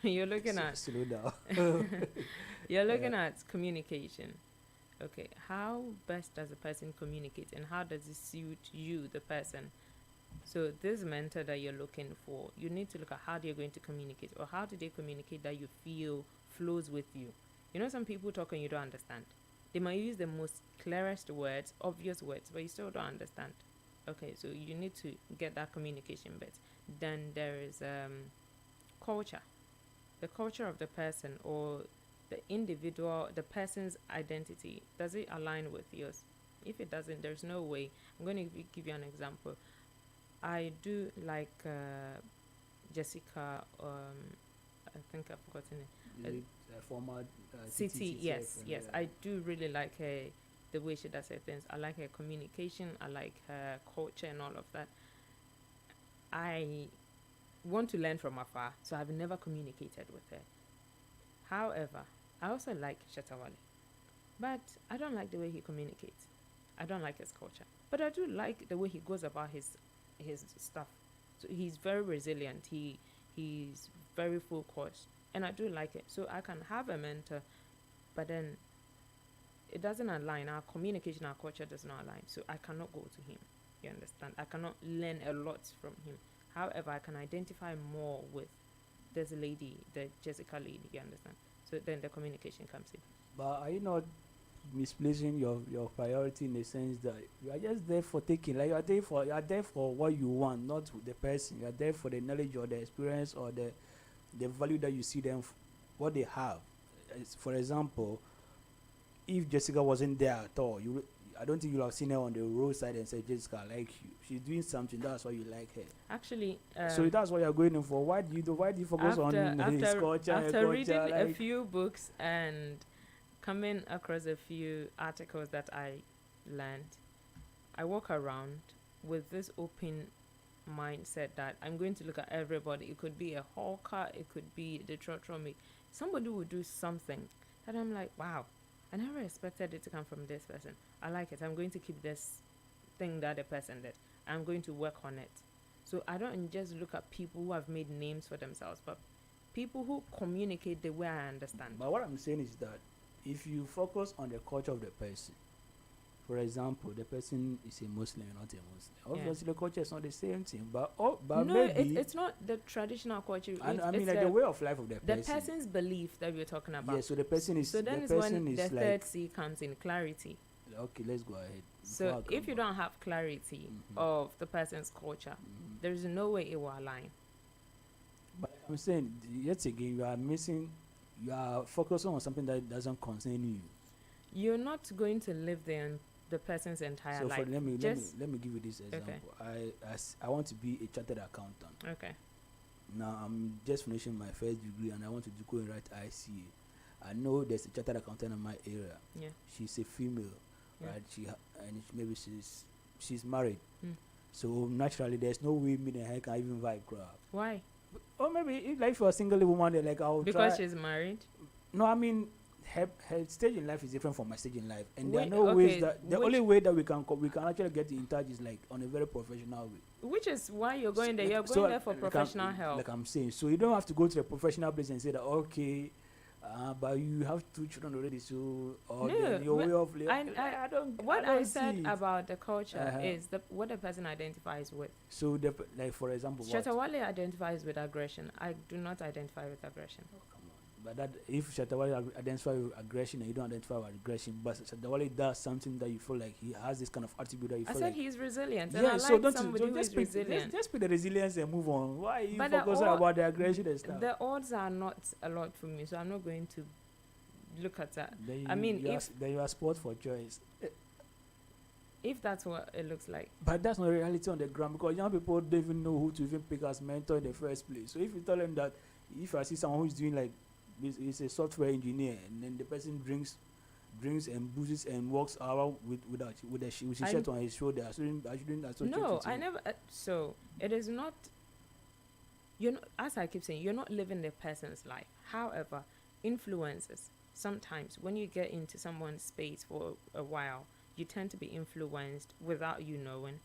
you're looking at slow down. you're looking at communication. Okay, how best does a person communicate, and how does it suit you, the person? So this mentor that you're looking for, you need to look at how they're going to communicate, or how do they communicate that you feel flows with you. You know, some people talk and you don't understand. They might use the most clearest words, obvious words, but you still don't understand. Okay, so you need to get that communication bit. Then there is culture. The culture of the person, or the individual, the person's identity. Does it align with yours? If it doesn't, there's no way. I'm going to give you an example. I do like Jessica, I think I've forgotten it. Former City, yes. I do really like her, the way she does her things. I like her communication. I like her culture and all of that. I want to learn from afar, so I've never communicated with her. However, I also like Shatawale, but I don't like the way he communicates. I don't like his culture, but I do like the way he goes about his stuff. So he's very resilient. He's very focused, and I do like it. So I can have a mentor, but then it doesn't align. Our communication, our culture does not align. So I cannot go to him. You understand? I cannot learn a lot from him. However, I can identify more with this lady, the Jessica lady. You understand? So then the communication comes in. But are you not misplacing your priority in the sense that you are just there for taking, like you are there for what you want, not the person. You are there for the knowledge or the experience or the value that you see them what they have. For example, if Jessica wasn't there at all, I don't think you'll have seen her on the roadside and said, Jessica, I like you. She's doing something, that's why you like her. Actually, so that's what you're going in for. Why do you focus on his culture? After reading a few books and coming across a few articles that I learned, I walk around with this open mindset that I'm going to look at everybody. It could be a hawker, it could be the trotromic. Somebody will do something that I'm like, wow, I never expected it to come from this person. I like it. I'm going to keep this thing that the person did. I'm going to work on it. So I don't just look at people who have made names for themselves, but people who communicate the way I understand. But what I'm saying is that if you focus on the culture of the person, for example, the person is a Muslim, not a Muslim. Obviously, the culture is not the same thing, but no, maybe it's not the traditional culture. I mean, like the way of life of the person. The person's belief that we're talking about. Yeah, so the person is. So then is when the third C comes in, clarity. Okay, let's go ahead. So if you don't have clarity of the person's culture, there is no way it will align. But I'm saying, yet again, you are focusing on something that doesn't concern you. You're not going to live the person's entire life. So let me give you this example. Okay. I want to be a chartered accountant. Okay. Now I'm just finishing my first degree and I want to go and write ICA. I know there's a chartered accountant in my area. Yeah. She's a female, right? Maybe she's married. So naturally, there's no way me and her can even vibe crowd. Why? Or maybe if you're a single woman, they're like, I'll because try. She's married. No, I mean, her stage in life is different from my stage in life, and there are Wait, no okay, ways that the which- only way that we can actually get in touch is like on a very professional way. Which is why you're going So, there. like- You're so, going there for like I'm- professional help. Like I'm saying, so you don't have to go to the professional place and say that okay, but you have 2 children already, so or No, then your but way of li- I don't. What I I don't said see it. about the culture Uh-huh. is what the person identifies with. So like for example, what? Shatawale identifies with aggression. I do not identify with aggression. Oh, come on. But that if Shatawale identify with aggression and you don't identify with aggression, but Shatawale does something that you feel like he has this kind of attribute that you I feel said like. he's resilient, and Yeah, I so like don't somebody you who just is pick, resilient. just pick the resilience and move on. Why are you But the focusing all- about the aggression and stuff? The odds are not a lot for me, so I'm not going to look at that. Then I mean, then you are sport for choice. If that's what it looks like. But that's not reality on the ground because young people don't even know who to even pick as mentor in the first place. So if you tell them that if I see someone who's doing like this is a software engineer and then the person drinks and boozes and walks around with a shirt on his shoulder, I shouldn't associate No, with I him. never. So it is not. You're not, as I keep saying, you're not living the person's life. However, influences sometimes when you get into someone's space for a while, you tend to be influenced without you knowing.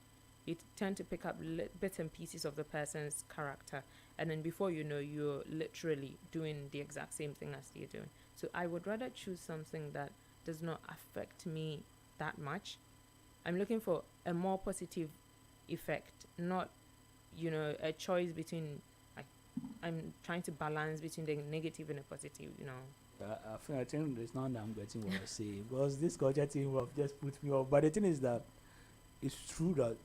You tend to pick up bits and pieces of the person's character, and then before you know, you're literally doing the exact same thing as they're doing. So I would rather choose something that does not affect me that much. I'm looking for a more positive effect, not, a choice between. I'm trying to balance between the negative and the positive. I think there's none that I'm getting what I say because this culture thing will just put me off. But the thing is that it's true that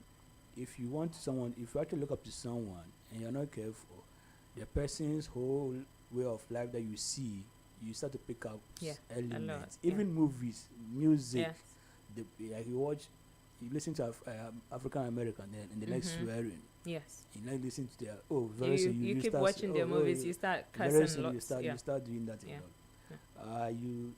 if you actually look up to someone and you're not careful, the person's whole way of life that you see, you start to pick up elements. Even movies, music. Yes. You listen to African American and they like swearing. Yes. You like listening to their very soon You keep start watching their movies, you start very cursing soon lots. you start doing that. Yeah.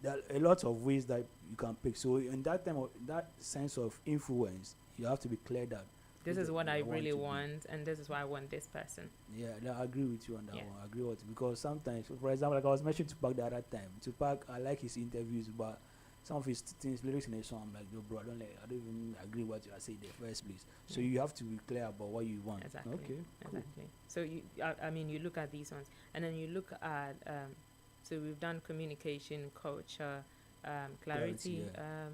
There are a lot of ways that you can pick. So in that sense of influence, you have to be clear that This is what I really to be. want, and this is why I want this person. Yeah, I agree with you on that Yeah. one. I agree with you because sometimes, for example, like I was mentioning Tupac the other time. Tupac, I like his interviews, but some of his things, lyrics in a song, I'm like, yo, bro, I don't even agree with what you are saying in the first place. So you have to be clear about what you want. Exactly. Okay. Cool. Exactly. So I mean, you look at these ones, and then you look at. So we've done communication, culture, clarity. yeah.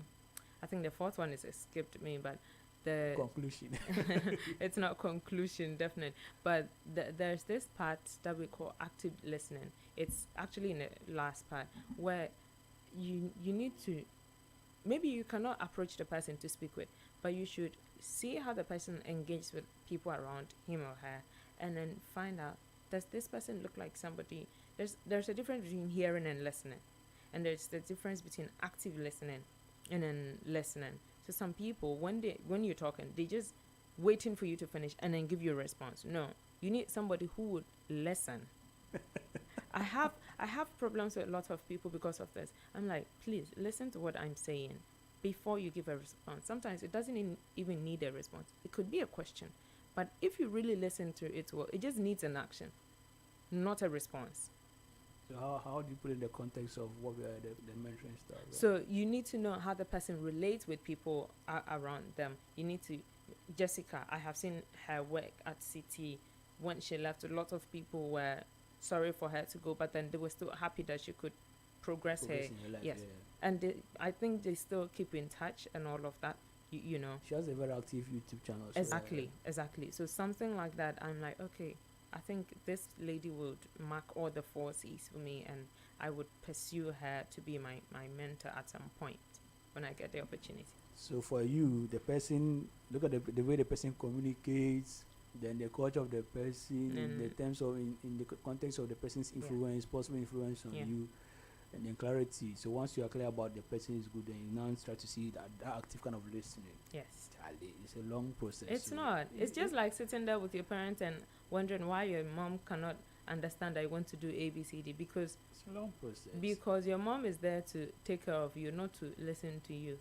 I think the fourth one is escaped me, but the Conclusion. it's not conclusion, definite. But there's this part that we call active listening. It's actually in the last part where you need to, maybe you cannot approach the person to speak with, but you should see how the person engages with people around him or her, and then find out, does this person look like somebody? There's a difference between hearing and listening, and there's the difference between active listening and then listening. So some people, when you're talking, they just waiting for you to finish and then give you a response. No, you need somebody who would listen. I have problems with a lot of people because of this. I'm like, please listen to what I'm saying before you give a response. Sometimes it doesn't even need a response. It could be a question, but if you really listen to it well, it just needs an action, not a response. So how do you put it in the context of what we are the mentoring stuff? Right? So you need to know how the person relates with people around them. You need to, Jessica, I have seen her work at CT. When she left, a lot of people were sorry for her to go, but then they were still happy that she could progress her. in your life, Yes. yeah. And I think they still keep in touch and all of that, you know. She has a very active YouTube channel. So Exactly. So something like that, I'm like, okay, I think this lady would mark all the 4 C's for me, and I would pursue her to be my mentor at some point when I get the opportunity. So for you, the person, look at the way the person communicates, then the culture of the person, in the terms of in the context of the person's influence, possible influence on you, and then clarity. So once you are clear about the person is good, then you now start to see that active kind of listening. Yes. Charlie, it's a long process. It's so not. It's just like sitting there with your parents and wondering why your mom cannot understand that you want to do ABCD, because it's a long process. Because your mom is there to take care of you, not to listen to you.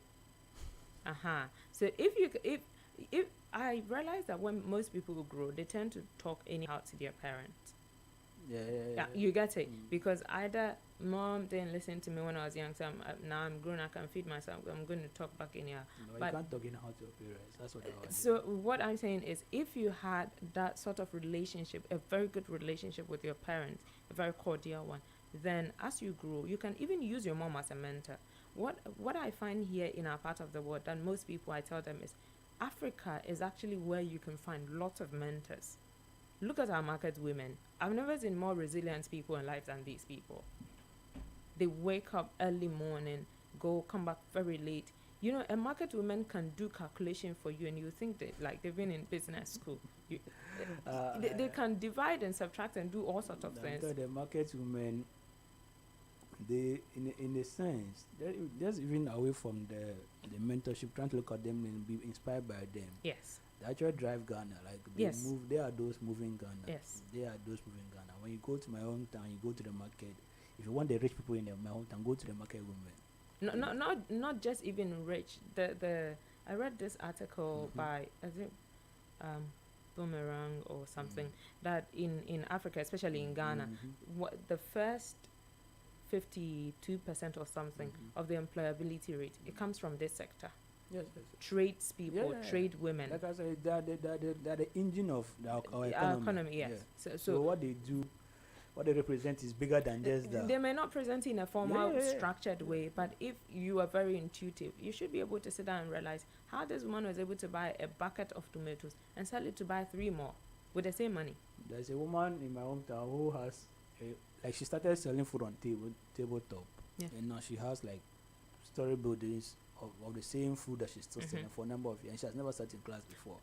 So if I realize that when most people grow, they tend to talk anyhow to their parents. Yeah. You get it? Because either mom didn't listen to me when I was young, so now I'm grown, I can feed myself, I'm going to talk back in here. No, But you can't talk in how to your parents. That's what I was so what I'm saying is, if you had that sort of relationship, a very good relationship with your parents, a very cordial one, then as you grow, you can even use your mom as a mentor. What I find here in our part of the world, that most people, I tell them, is Africa is actually where you can find lots of mentors. Look at our market women. I've never seen more resilient people in life than these people. They wake up early morning, come back very late. You know, a market woman can do calculation for you, and you think that like they've been in business school. They can divide and subtract and do all sorts of things. The market women, they in a sense, they're just even away from the mentorship, trying to look at them and be inspired by them. Yes. They actually drive Ghana. Like Yes. They are those moving Ghana. Yes. They are those moving Ghana. When you go to my hometown, you go to the market. If you want the rich people in my hometown, go to the market women. Not just even rich. I read this article by I think Boomerang or something that in Africa, especially in Ghana, what the first 52% or something of the employability rate, it comes from this sector. Yes. Tradespeople, trade women. Like I said, they're the engine of our economy. Yes. Yeah. So what they do, what they represent is bigger than just that. They may not present in a formal, structured way, but if you are very intuitive, you should be able to sit down and realize how this woman was able to buy a bucket of tomatoes and sell it to buy 3 more with the same money. There's a woman in my hometown who has, like, she started selling food on tabletop, and now she has like story buildings of the same food that she's still selling for a number of years, and she has never sat in class before.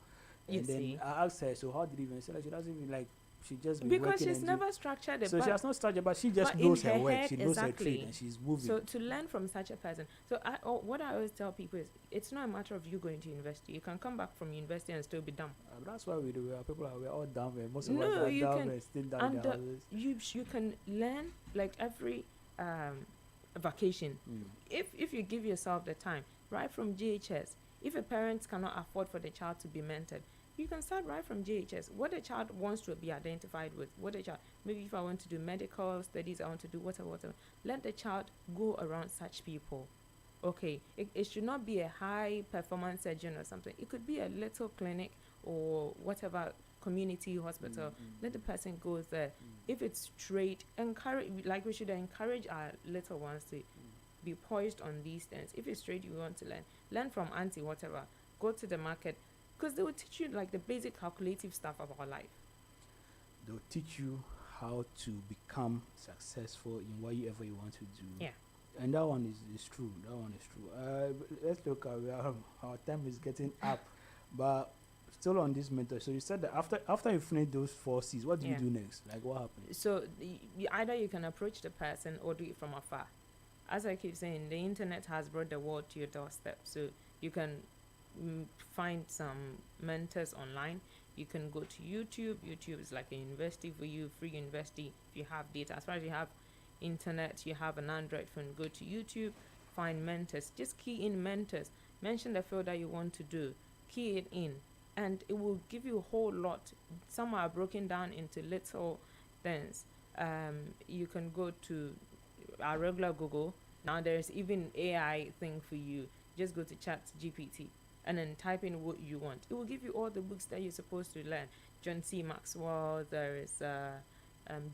And then I asked her, so how did you even sell it? She doesn't even like. She just because she's never structured it. So she has not structured, but she just knows her work. She knows her trade, and she's moving. So to learn from such a person. So what I always tell people is, it's not a matter of you going to university. You can come back from university and still be dumb. That's why we do. We're all dumb. Most of us are dumb and still down in the houses. You can learn like every vacation. If you give yourself the time, right from GHS. If a parent cannot afford for the child to be mentored, you can start right from GHS. What the child wants to be identified with. Maybe if I want to do medical studies, I want to do whatever. Let the child go around such people. Okay, it should not be a high performance surgeon or something. It could be a little clinic or whatever community hospital. Let the person go there. If it's trade, we should encourage our little ones to be poised on these things. If it's trade you want to learn from auntie, whatever. Go to the market. Because they will teach you like the basic calculative stuff of our life. They'll teach you how to become successful in whatever you want to do. Yeah. And that one is true. Let's look at our time is getting up. But still on this mentor. So you said that after you finish those 4 C's, what do you do next? Like what happens? So either you can approach the person or do it from afar. As I keep saying, the internet has brought the world to your doorstep. So you can find some mentors online. You can go to YouTube. YouTube is like a university for you, free university if you have data. As far as you have internet, you have an Android phone, go to YouTube, find mentors. Just key in mentors. Mention the field that you want to do. Key it in, and it will give you a whole lot. Some are broken down into little things. You can go to our regular Google. Now there's even AI thing for you. Just go to ChatGPT and then type in what you want. It will give you all the books that you're supposed to learn. John C. Maxwell, there is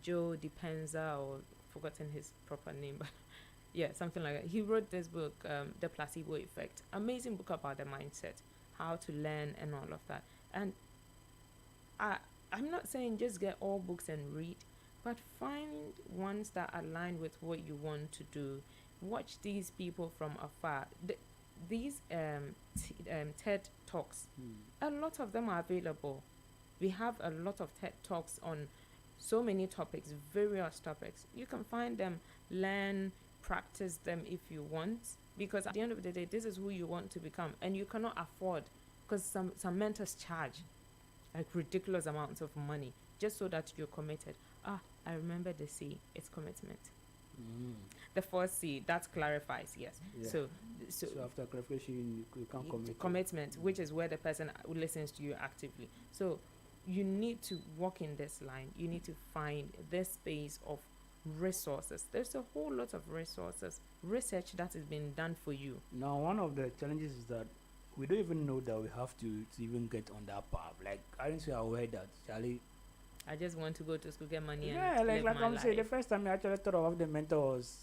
Joe Dispenza, or forgotten his proper name, but yeah, something like that. He wrote this book, The Placebo Effect. Amazing book about the mindset, how to learn and all of that. And I'm not saying just get all books and read, but find ones that align with what you want to do. Watch these people from afar. These TED Talks, a lot of them are available. We have a lot of TED Talks on so many topics, various topics. You can find them, learn, practice them if you want, because at the end of the day, this is who you want to become, and you cannot afford, because some mentors charge like ridiculous amounts of money just so that you're committed. I remember the C, it's commitment. The 4th C, that clarifies, yes. Yeah. So after clarification, you can't commit. Commitment, which is where the person listens to you actively. So you need to walk in this line. You need to find this space of resources. There's a whole lot of resources, research that is being done for you. Now, one of the challenges is that we don't even know that we have to even get on that path. Like, aren't you aware that, Charlie? I just want to go to school, get money, Yeah, and like live my I'm saying, the life. first time I actually thought of the mentor was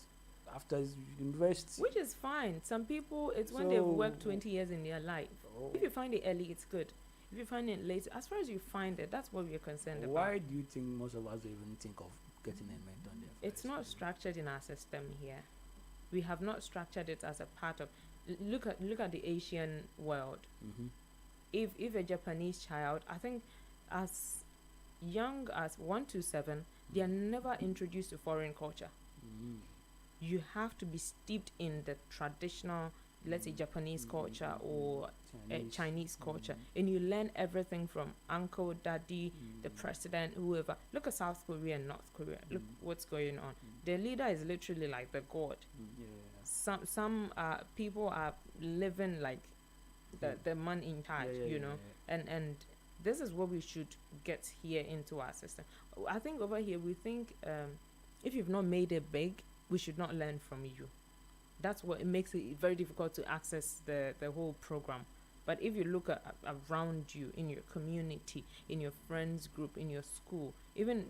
after university. Which is fine. Some people, it's when they've So- worked 20 years in their life. Oh. If you find it early, it's good. If you find it late, as far as you find it, that's what we're concerned Why about. do you think most of us don't even think of getting a mentor in there? It's not structured in our system here. We have not structured it as a part of. Look at the Asian world. Mm-hmm. If a Japanese child, I think, as young as 1 to 7, they are never introduced to foreign culture. Mm-hmm. You have to be steeped in the traditional, let's say, Japanese culture or Chinese culture, and you learn everything from uncle, daddy, the president, whoever. Look at South Korea and North Korea. Look what's going on. Their leader is literally like the god. Yeah. Some people are living like the man in charge, you know. And this is what we should get here into our system. I think over here we think if you've not made it big, we should not learn from you. That's what it makes it very difficult to access the whole program. But if you look around you, in your community, in your friends group, in your school, even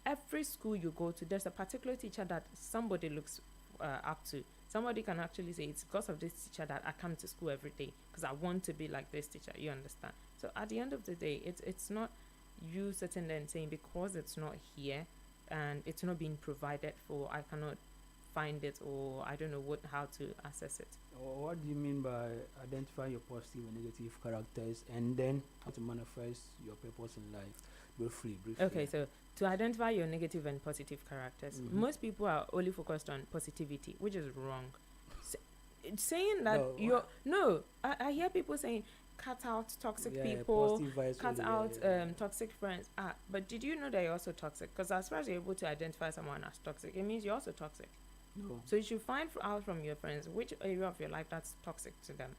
every school you go to, there's a particular teacher that somebody looks up to. Somebody can actually say, it's because of this teacher that I come to school every day, because I want to be like this teacher. You understand? So at the end of the day, it's not you sitting there and saying, because it's not here and it's not being provided for, I cannot find it, or I don't know how to assess it. What do you mean by identifying your positive and negative characters and then how to manifest your purpose in life? Briefly. Okay, so to identify your negative and positive characters, most people are only focused on positivity, which is wrong. Saying that I hear people saying, cut out toxic people, cut out toxic friends. But did you know that you're also toxic? Because as far as you're able to identify someone as toxic, it means you're also toxic. No. So you should find out from your friends which area of your life that's toxic to them.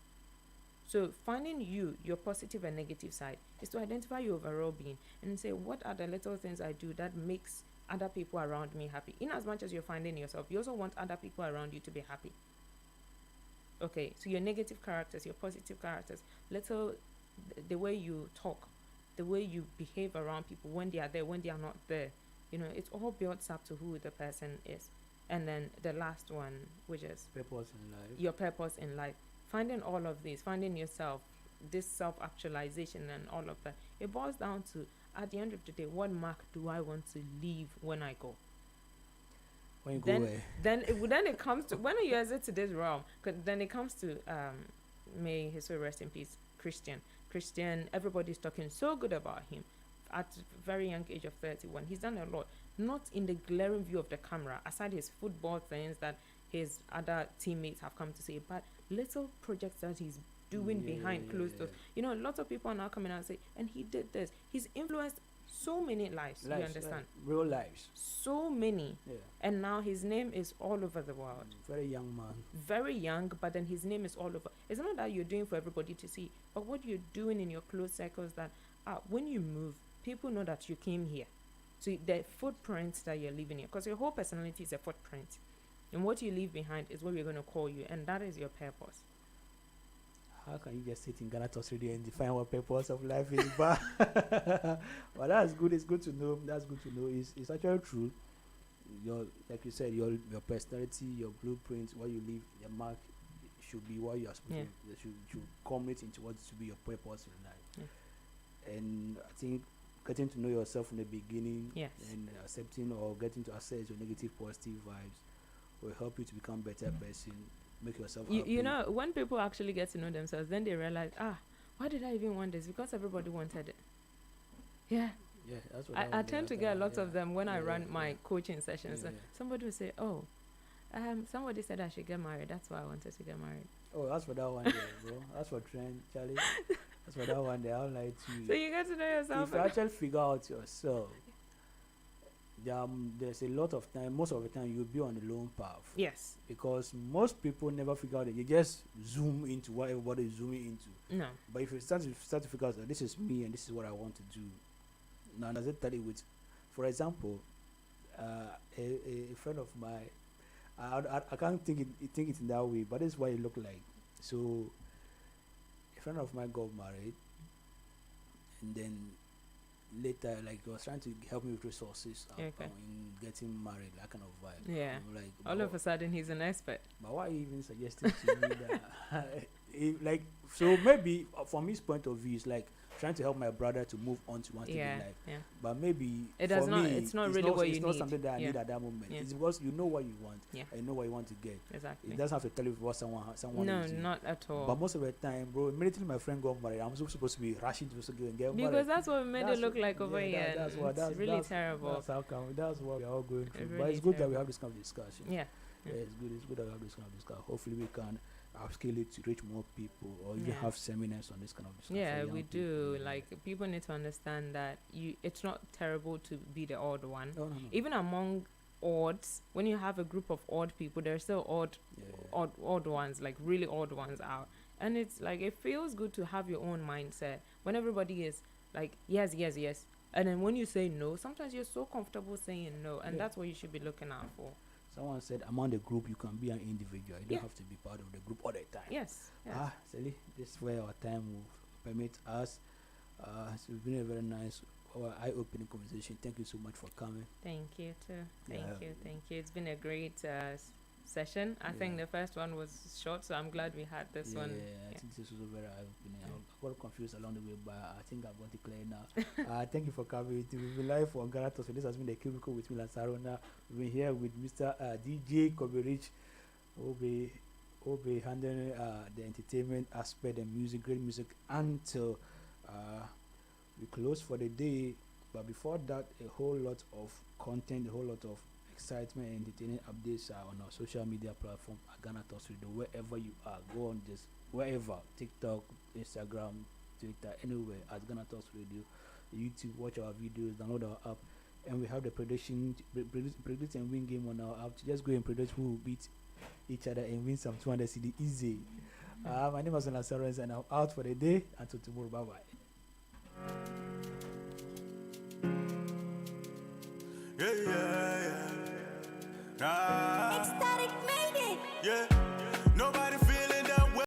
So finding your positive and negative side is to identify your overall being and say, what are the little things I do that makes other people around me happy? In as much as you're finding yourself, you also want other people around you to be happy. Okay, so your negative characters, your positive characters, the way you talk, the way you behave around people when they are there, when they are not there, you know, it all builds up to who the person is. And then the last one, which is purpose in life. Your purpose in life. Finding all of these, finding yourself, this self-actualization and all of that. It boils down to, at the end of the day, what mark do I want to leave when I go? When you go away. Then it comes to, when you exit to this realm, then it comes to, may his soul rest in peace, Christian, everybody's talking so good about him. At a very young age of 31, he's done a lot. Not in the glaring view of the camera, aside his football things that his other teammates have come to say, but little projects that he's doing behind closed doors. You know, lots of people are now coming out and say, and he did this. He's influenced so many lives, you understand? Real lives. So many. Yeah. And now his name is all over the world. Very young man. Very young, but then his name is all over. It's not that you're doing for everybody to see, but what you're doing in your close circles that when you move, people know that you came here. So the footprints that you're leaving here, because your whole personality is a footprint. And what you leave behind is what we're going to call you, and that is your purpose. How can you just sit in Ghana Talks Radio and define what purpose of life is? But well, that's good. It's good to know. That's good to know. It's actually true. Like you said, your personality, your blueprint, what you leave, your mark should be what you are supposed to. Should culminate into what to be your purpose in life. Yeah. And I think getting to know yourself from the beginning, and accepting or getting to assess your negative, positive vibes will help you to become a better person. Make yourself happy. You know, when people actually get to know themselves, then they realize, why did I even want this? Because everybody wanted it. Yeah. Yeah, that's what I tend to get a lot of them when I run my coaching sessions. Somebody will say, somebody said I should get married. That's why I wanted to get married. Oh, that's for that one there, bro. That's for trend, Charlie. That's for that one there. I'll lie to you. So you get to know yourself. If you actually figure out yourself, there's a lot of time, most of the time you'll be on the lone path. Yes. Because most people never figure out it. You just zoom into what everybody is zooming into. No. But if you start to figure out that this is me and this is what I want to do, now does it tell you with, for example, a friend of mine, I can't think it in that way, but this is what it looked like. So a friend of mine got married, and then later, like, he was trying to help me with resources Okay. in getting married, that kind of vibe. Yeah. I'm like, All of a sudden, he's an expert. but why are you even suggesting to me that? Like, so maybe from his point of view, it's like trying to help my brother to move on to one stage Yeah. in life. Yeah. But maybe It for does not- me, it's not really what you it's not need. something that I Yeah. need at that moment. Yeah. It's because you know what you want, Yeah. and you know what you want to get. Exactly. It doesn't have to tell you what someone No, is doing. not at all. But most of the time, bro, immediately my friend got married, I'm supposed to be rushing to also go and get married. Because that's what made That's it look what- like over yeah, here. that's and what- it's that's- really that's- terrible. That's how come. That's what we are all going through. But really it's good that terrible. we have this kind of discussion. Yeah. Yeah, it's good. It's good that we have this kind of discussion. Hopefully, we can upscale it to reach more people, or even Yeah. have seminars on this kind of discussion. for Yeah, young we people. do. Yeah. Like, people need to understand that it's not terrible to be the odd one. No. Even among odds, when you have a group of odd people, there's still Yeah. odd ones, like really odd ones out. And it's like, it feels good to have your own mindset when everybody is like, yes, yes, yes. And then when you say no, sometimes you're so comfortable saying no, and Yeah. that's what you should be looking out for. Someone said, among the group, you can be an individual. You don't Yeah. have to be part of the group all the time. Yes. Yes. Sally, this is where our time will permit us. It's been a very nice, eye-opening conversation. Thank you so much for coming. Thank you too. Thank Yeah. you. Thank you. It's been a great session. I think Yeah. the first one was short, so I'm glad we had this one. Yeah, I think this was a very eye-opening. I got confused along the way, but I think I've got it clear now. Thank you for coming. We've been live on Ghana Talks. So this has been the Cubicle with me, Lansarona. We've been here with Mr. DJ Koberich, who will be handling the entertainment aspect and music, great music, until we close for the day. But before that, a whole lot of content, a whole lot of excitement and entertaining updates are on our social media platform at Ghana Talks Radio. Wherever you are, go on this, wherever, TikTok, Instagram, Twitter, anywhere at Ghana Talks Radio, YouTube, watch our videos, download our app, and we have the predict and win game on our app. To just go and predict who will beat each other and win some 200 CD easy. My name is Lansarona, and I'm out for the day. Until tomorrow, bye bye. Yeah. Ecstatic made it. Yeah.